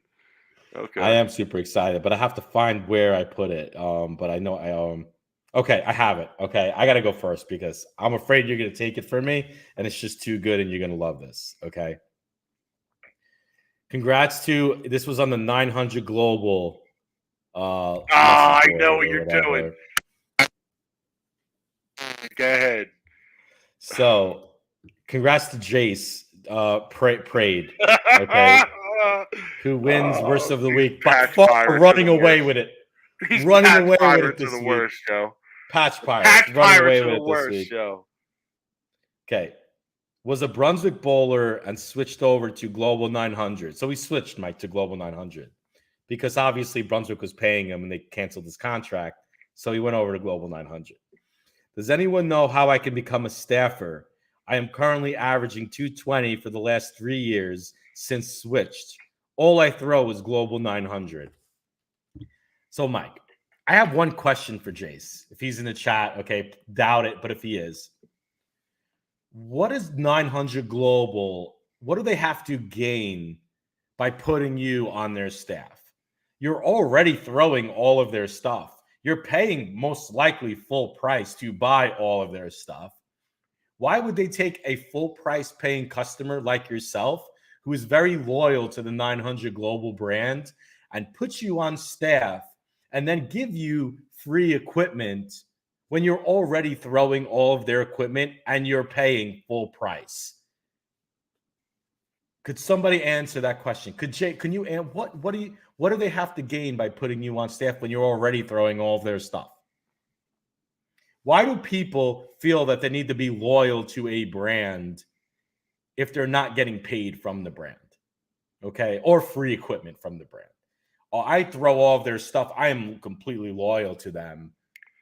Okay. I am super excited, but I have to find where I put it. But I know okay, I have it. Okay, I got to go first because I'm afraid you're going to take it from me, and it's just too good, and you're going to love this. Okay. Congrats to this was on the 900 Global. I know what you're doing. Go ahead. So, congrats to Jace Prade, okay, who wins worst of the week by far, running away with it. He's running Patch away Pirates with it this are the week. worst, Joe. Patch Pirates. Patch running Pirates away are with the it worst, this week. Joe. Okay. Was a Brunswick bowler and switched over to Global 900. So he switched, Mike, to Global 900 because obviously Brunswick was paying him and they canceled his contract. So he went over to Global 900. Does anyone know how I can become a staffer? I am currently averaging 220 for the last 3 years since switched. All I throw is Global 900. So, Mike, I have one question for Jace. If he's in the chat, okay, doubt it, but if he is, what is 900 Global? What do they have to gain by putting you on their staff? You're already throwing all of their stuff. You're paying most likely full price to buy all of their stuff. Why would they take a full price paying customer like yourself, who is very loyal to the 900 Global brand, and put you on staff and then give you free equipment when you're already throwing all of their equipment and you're paying full price? Could somebody answer that question? Can you what do they have to gain by putting you on staff when you're already throwing all of their stuff? Why do people feel that they need to be loyal to a brand if they're not getting paid from the brand? Okay, or free equipment from the brand. I throw all of their stuff. I am completely loyal to them.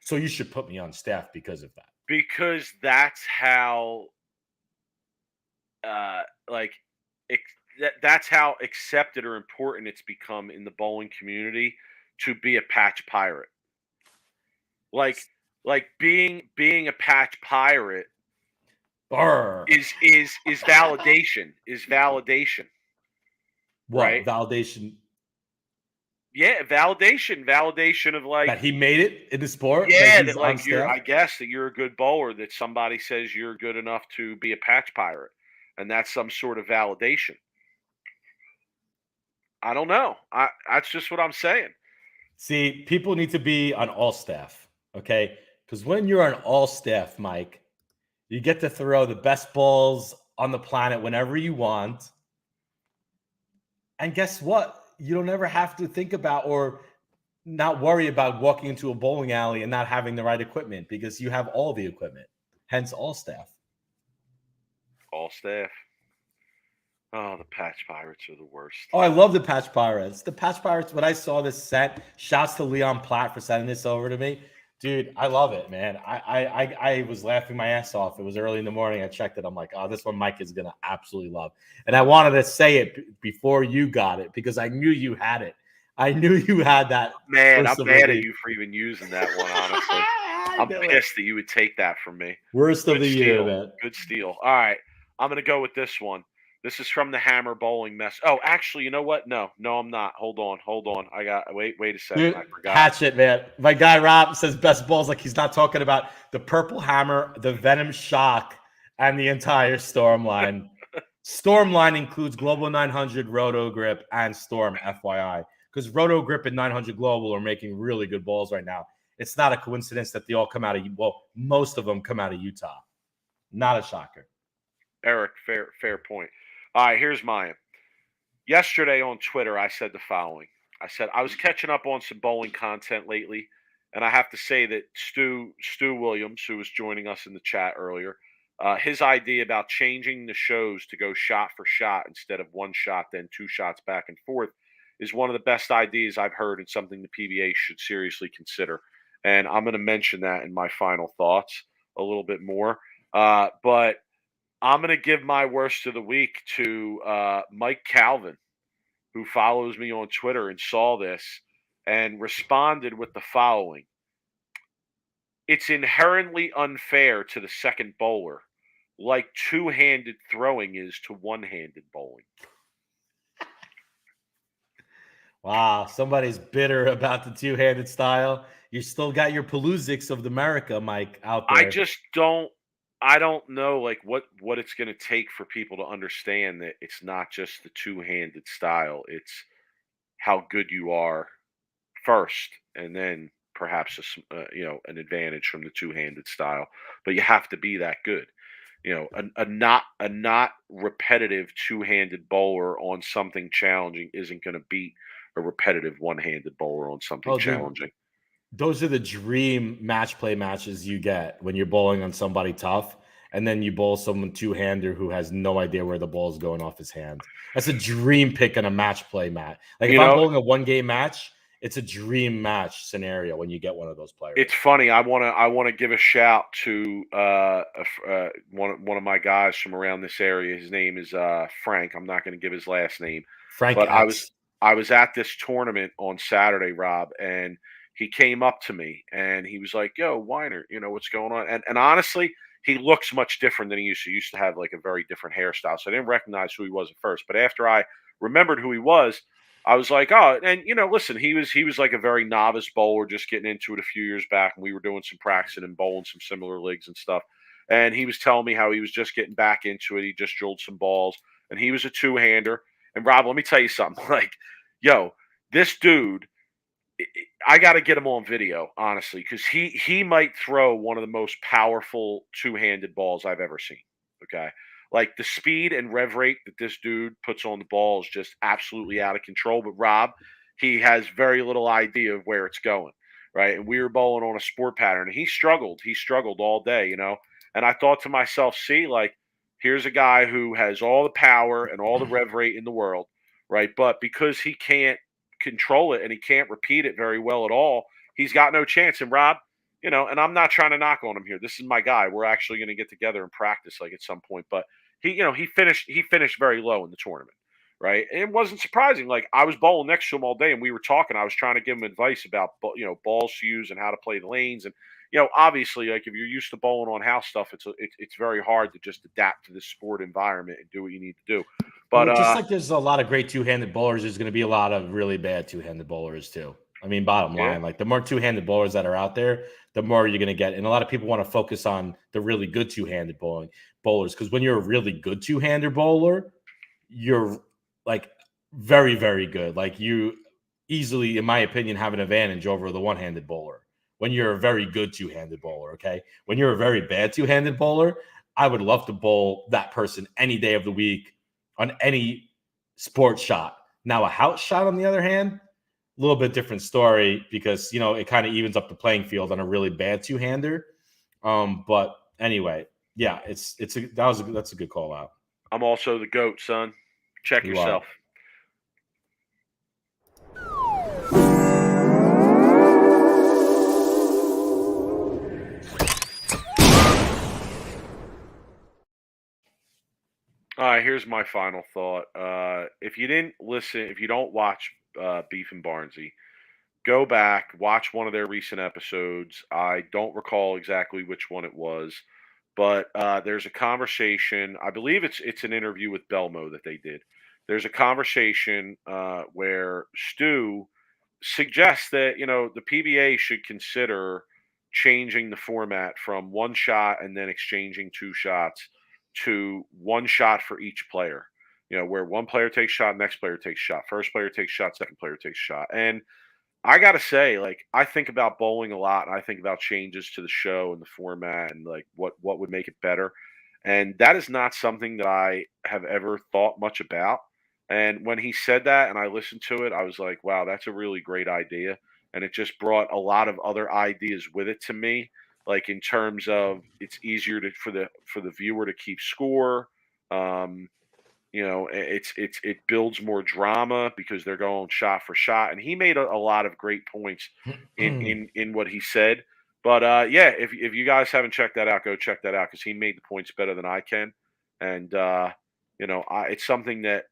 So you should put me on staff because of that. Because that's how that's how accepted or important it's become in the bowling community to be a patch pirate. Like being a patch pirate is validation. Is validation. What? Right? Validation? Yeah, validation of like that he made it in the sport. Yeah, that like I guess that you're a good bowler. That somebody says you're good enough to be a patch pirate, and that's some sort of validation. I don't know. That's just what I'm saying. See, people need to be on all staff, okay? Because when you're on all staff, Mike, you get to throw the best balls on the planet whenever you want. And guess what? You don't ever have to think about or not worry about walking into a bowling alley and not having the right equipment because you have all the equipment. Hence, all staff. All staff. Oh, the Patch Pirates are the worst. Oh, I love the Patch Pirates. The Patch Pirates, when I saw this set, shouts to Leon Platt for sending this over to me. Dude, I love it, man. I was laughing my ass off. It was early in the morning. I checked it. I'm like, oh, this one Mike is going to absolutely love. And I wanted to say it before you got it because I knew you had it. I knew you had that. Man, I'm mad at you for even using that one, honestly. I'm pissed that you would take that from me. Worst of the year, man. Good steal. All right. I'm going to go with this one. This is from the Hammer Bowling mess. Oh, actually, you know what? No, I'm not. Hold on. I got wait a second. Dude, I forgot. Hatchet, man. My guy Rob says best balls like he's not talking about the Purple Hammer, the Venom Shock, and the entire Stormline. Stormline includes Global 900, Roto Grip, and Storm, FYI. Because Roto Grip and 900 Global are making really good balls right now. It's not a coincidence that they all come out of, well, most of them come out of Utah. Not a shocker. Eric, fair point. All right, here's mine. Yesterday on Twitter, I said the following. I said I was catching up on some bowling content lately, and I have to say that Stu Williams, who was joining us in the chat earlier, his idea about changing the shows to go shot for shot instead of one shot, then two shots back and forth, is one of the best ideas I've heard and something the PBA should seriously consider. And I'm going to mention that in my final thoughts a little bit more. But I'm going to give my worst of the week to Mike Calvin, who follows me on Twitter and saw this and responded with the following. It's inherently unfair to the second bowler, like two-handed throwing is to one-handed bowling. Wow, somebody's bitter about the two-handed style. You still got your Pelusics of America, Mike, out there. I don't know like what it's going to take for people to understand that it's not just the two-handed style. It's how good you are first, and then perhaps an advantage from the two-handed style. But you have to be that good. A not repetitive two-handed bowler on something challenging isn't going to beat a repetitive one-handed bowler on something challenging. Those are the dream match play matches you get when you're bowling on somebody tough, and then you bowl someone two-hander who has no idea where the ball is going off his hand. That's a dream pick in a match play match. Like if I'm bowling a one-game match, it's a dream match scenario when you get one of those players. It's funny. I want to give a shout to one of my guys from around this area. His name is Frank. I'm not going to give his last name. Frank. But I was at this tournament on Saturday, Rob, and he came up to me and he was like, "Yo, Weiner, what's going on?" And honestly, he looks much different than he used to. He used to have like a very different hairstyle, so I didn't recognize who he was at first. But after I remembered who he was, I was like, "Oh," and listen, he was like a very novice bowler, just getting into it a few years back, and we were doing some practicing and bowling some similar leagues and stuff. And he was telling me how he was just getting back into it. He just drilled some balls, and he was a two-hander. And Rob, let me tell you something. Like, yo, this dude, I got to get him on video, honestly, because he might throw one of the most powerful two-handed balls I've ever seen. Okay, like the speed and rev rate that this dude puts on the ball is just absolutely out of control. But Rob, he has very little idea of where it's going, right? And we were bowling on a sport pattern, and he struggled. He struggled all day, And I thought to myself, see, like, here's a guy who has all the power and all the rev rate in the world, right? But because he can't control it and he can't repeat it very well at all, he's got no chance. And Rob, and I'm not trying to knock on him here. This is my guy. We're actually going to get together and practice like at some point. But he finished very low in the tournament, right? And it wasn't surprising. Like I was bowling next to him all day and we were talking. I was trying to give him advice about balls to use and how to play the lanes. And obviously, like if you're used to bowling on house stuff, it's very hard to just adapt to this sport environment and do what you need to do. But just like there's a lot of great two-handed bowlers, there's going to be a lot of really bad two-handed bowlers too. I mean, bottom line, like the more two-handed bowlers that are out there, the more you're going to get. And a lot of people want to focus on the really good two-handed bowlers because when you're a really good two-handed bowler, you're like very, very good. Like you easily, in my opinion, have an advantage over the one-handed bowler. When you're a very good two-handed bowler, okay? When you're a very bad two-handed bowler, I would love to bowl that person any day of the week on any sports shot. Now, a house shot, on the other hand, a little bit different story because, it kind of evens up the playing field on a really bad two-hander. But anyway, yeah, that's a good call out. I'm also the GOAT, son. Check yourself. All right, here's my final thought. If you don't watch Beef and Barnsey, go back, watch one of their recent episodes. I don't recall exactly which one it was, but there's a conversation. I believe it's an interview with Belmo that they did. There's a conversation where Stu suggests that the PBA should consider changing the format from one shot and then exchanging two shots to one shot for each player. Where one player takes shot, next player takes shot, first player takes shot, second player takes shot. And I gotta say, like, I think about bowling a lot, and I think about changes to the show and the format, and like what would make it better. And that is not something that I have ever thought much about. And when he said that, and I listened to it, I was like, wow, that's a really great idea. And it just brought a lot of other ideas with it to me, like in terms of it's easier for the viewer to keep score. Um, it builds more drama because they're going shot for shot, and he made a lot of great points in what he said. But yeah, if you guys haven't checked that out, go check that out because he made the points better than I can. And it's something that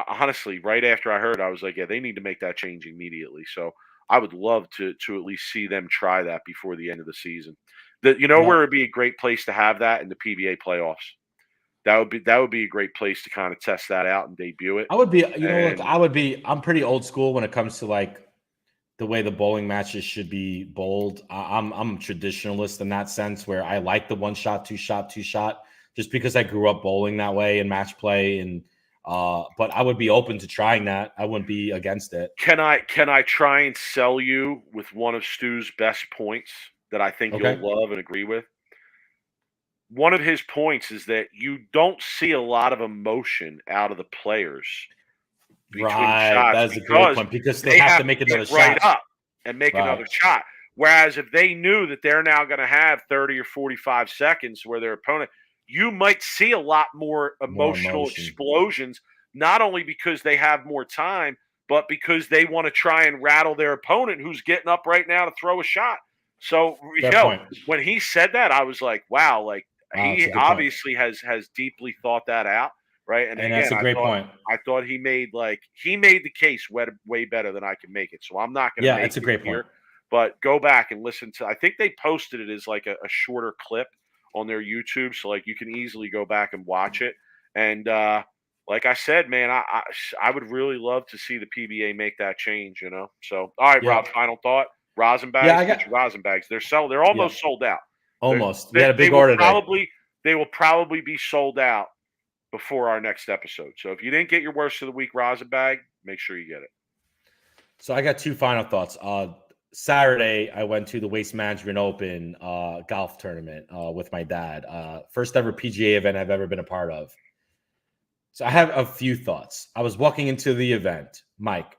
honestly, right after I heard, I was like, yeah, they need to make that change immediately. So I would love to at least see them try that before the end of the season. Where it'd be a great place to have that in the PBA playoffs. That would be a great place to kind of test that out and debut it. I would be, I'm pretty old school when it comes to like the way the bowling matches should be bowled. I'm a traditionalist in that sense where I like the one shot, two shot, just because I grew up bowling that way in match play. And but I would be open to trying that. I wouldn't be against it. Can I try and sell you with one of Stu's best points that I think you'll love and agree with? One of his points is that you don't see a lot of emotion out of the players between shots. That's a great point because they have to make another shot. Right up and make another shot. Whereas if they knew that they're now going to have 30 or 45 seconds where their opponent, you might see a lot more emotional explosions, not only because they have more time, but because they want to try and rattle their opponent who's getting up right now to throw a shot. So, when he said that, I was like, wow, like, he obviously has deeply thought that out, right? And again, that's a great point. I thought he made the case way better than I can make it. So I'm not going to make it's a great point. But go back and listen to. I think they posted it as like a shorter clip on their YouTube, so like you can easily go back and watch it. And like I said, man, I would really love to see the PBA make that change. So all right, Rob. Final thought. Rosin bags. Yeah, get your rosin bags. They're almost sold out. Almost. We had a big order today. They will probably be sold out before our next episode. So if you didn't get your worst of the week rosin bag, make sure you get it. So I got two final thoughts. Saturday, I went to the Waste Management Open golf tournament with my dad. First ever PGA event I've ever been a part of. So I have a few thoughts. I was walking into the event, Mike.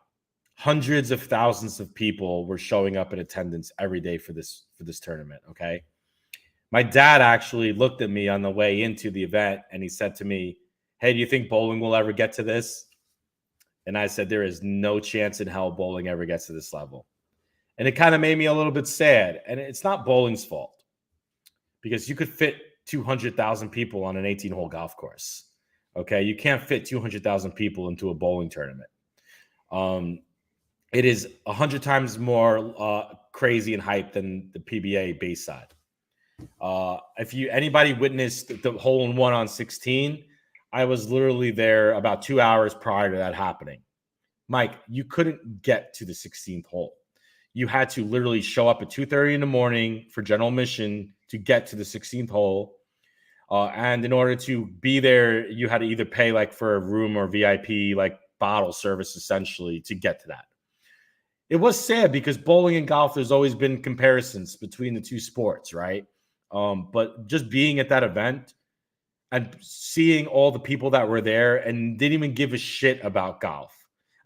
Hundreds of thousands of people were showing up in attendance every day for this tournament. Okay. My dad actually looked at me on the way into the event and he said to me, "Hey, do you think bowling will ever get to this?" And I said, "There is no chance in hell bowling ever gets to this level." And it kind of made me a little bit sad. And it's not bowling's fault because you could fit 200,000 people on an 18-hole golf course. Okay. You can't fit 200,000 people into a bowling tournament. It is 100 times more crazy and hype than the PBA Bayside. If anybody witnessed the hole-in-one on 16, I was literally there about 2 hours prior to that happening. Mike, you couldn't get to the 16th hole. You had to literally show up at 2:30 in the morning for general admission to get to the 16th hole. And in order to be there, you had to either pay like for a room or VIP, like bottle service essentially to get to that. It was sad because bowling and golf, there's always been comparisons between the two sports, right? But just being at that event and seeing all the people that were there and didn't even give a shit about golf.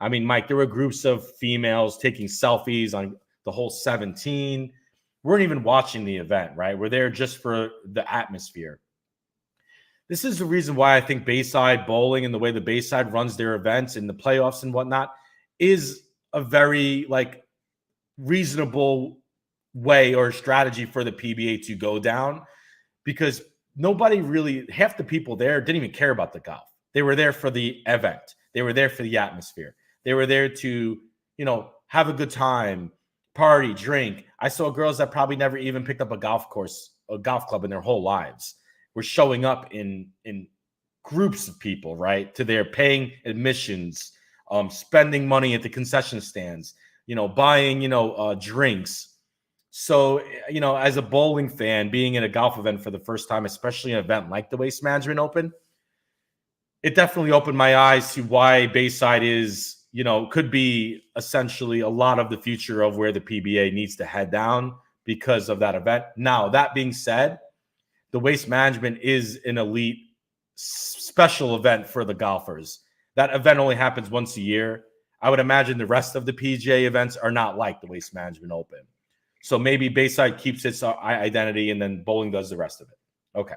I mean, Mike, there were groups of females taking selfies on the whole 17. Weren't even watching the event, right? We're there just for the atmosphere. This is the reason why I think Bayside bowling and the way the Bayside runs their events and the playoffs and whatnot is a very like reasonable way or strategy for the PBA to go down, because nobody really, half the people there didn't even care about the golf. They were there for the event. They were there for the atmosphere. They were there to, have a good time, party, drink. I saw girls that probably never even picked up a golf course a golf club in their whole lives. We're showing up in groups of people, right? To their paying admissions, spending money at the concession stands, buying, drinks. So, as a bowling fan, being in a golf event for the first time, especially an event like the Waste Management Open, it definitely opened my eyes to why Bayside is, could be essentially a lot of the future of where the PBA needs to head down because of that event. Now, that being said, the Waste Management is an elite special event for the golfers. That event only happens once a year. I would imagine the rest of the PGA events are not like the Waste Management Open. So maybe Bayside keeps its identity and then bowling does the rest of it. Okay.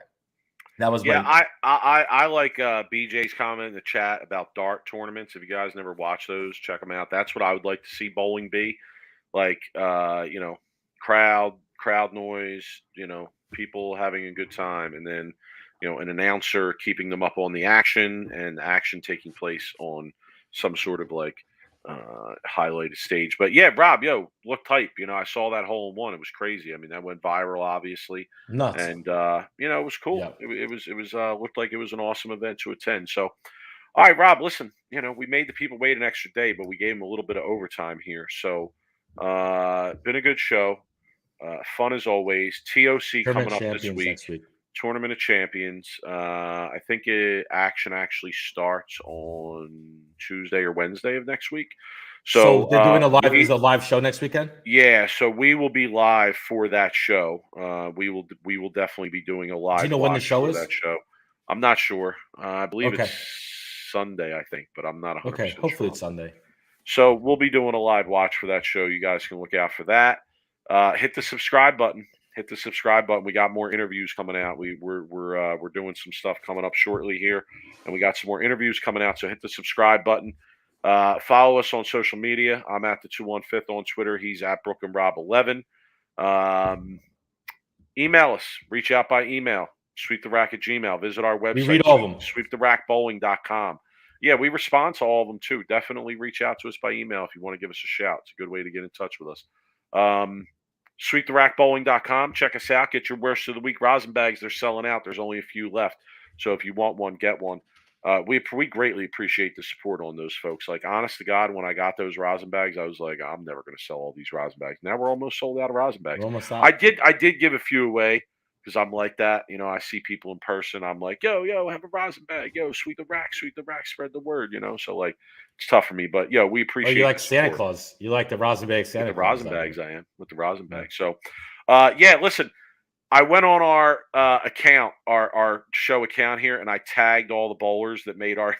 That was I like BJ's comment in the chat about dart tournaments. If you guys never watch those, check them out. That's what I would like to see bowling be. Like, crowd noise, people having a good time, and then, an announcer keeping them up on the action and action taking place on some sort of like highlighted stage. But yeah, Rob, look type. I saw that hole in one. It was crazy. I mean, that went viral, obviously. Nuts. And it was cool. Yep. It was looked like it was an awesome event to attend. So, all right, Rob, listen, we made the people wait an extra day, but we gave them a little bit of overtime here. So, been a good show. Fun as always. TOC coming up this week. Next week. Tournament of Champions. I think action actually starts on Tuesday or Wednesday of next week. So they're doing a live show next weekend? Yeah, so we will be live for that show. We will definitely be doing a live. Do you know when the show is? That show. I'm not sure. I believe it's Sunday, I think, but I'm not 100% Okay, hopefully sure. it's Sunday. So we'll be doing a live watch for that show. You guys can look out for that. Hit the subscribe button. We got more interviews coming out. We're doing some stuff coming up shortly here, and we got some more interviews coming out. So hit the subscribe button. Follow us on social media. I'm at the 215 on Twitter. He's at BrooklynRob11. Email us. Reach out by email. SweepTheRack@gmail. Visit our website. We read all of them. SweepTheRackBowling.com. Yeah, we respond to all of them too. Definitely reach out to us by email if you want to give us a shout. It's a good way to get in touch with us. SweepTheRackBowling.com. Check us out. Get your worst of the week rosin bags. They're selling out. There's only a few left. So if you want one, get one. We greatly appreciate the support on those folks. Like, honest to God, when I got those rosin bags, I was like, I'm never going to sell all these rosin bags. Now we're almost sold out of rosin bags. I did give a few away because I'm like that. I see people in person. I'm like, yo, have a rosin bag. Yo, sweep the rack, spread the word. So like, it's tough for me, but we appreciate. Oh, you like Santa Claus? You like the rosin bag Santa Claus? The rosin bags, I am with the rosin bags. So, listen, I went on our account, our show account here, and I tagged all the bowlers that made our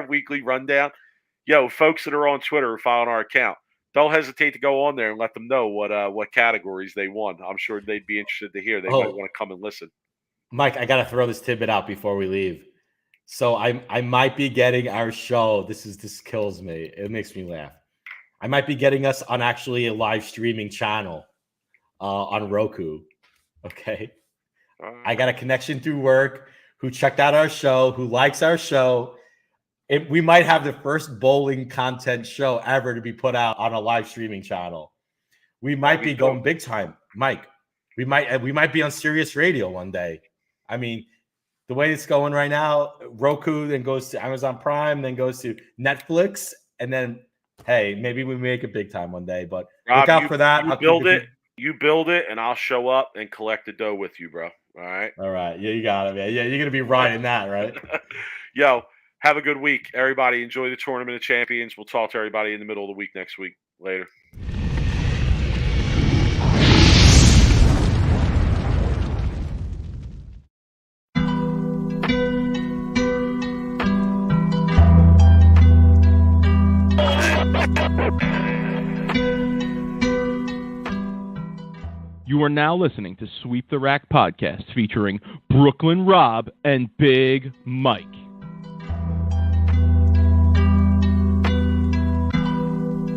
weekly rundown. Folks that are on Twitter or following our account, don't hesitate to go on there and let them know what categories they won. I'm sure they'd be interested to hear. They might want to come and listen. Mike, I got to throw this tidbit out before we leave. So I might be getting our show. This kills me. It makes me laugh. I might be getting us on actually a live streaming channel on Roku. Okay. I got a connection through work who checked out our show, who likes our show. We might have the first bowling content show ever to be put out on a live streaming channel. We might be going big time, Mike. We might be on Sirius Radio one day. I mean, the way it's going right now, Roku then goes to Amazon Prime, then goes to Netflix, and then, hey, maybe we make it big time one day. But Rob, look out for that. You build it, and I'll show up and collect the dough with you, bro. All right? All right. Yeah, you got it, man. Yeah, you're going to be riding that, right? Yo, have a good week. Everybody, enjoy the Tournament of Champions. We'll talk to everybody in the middle of the week next week. Later. You are now listening to Sweep the Rack podcast featuring Brooklyn Rob and Big Mike.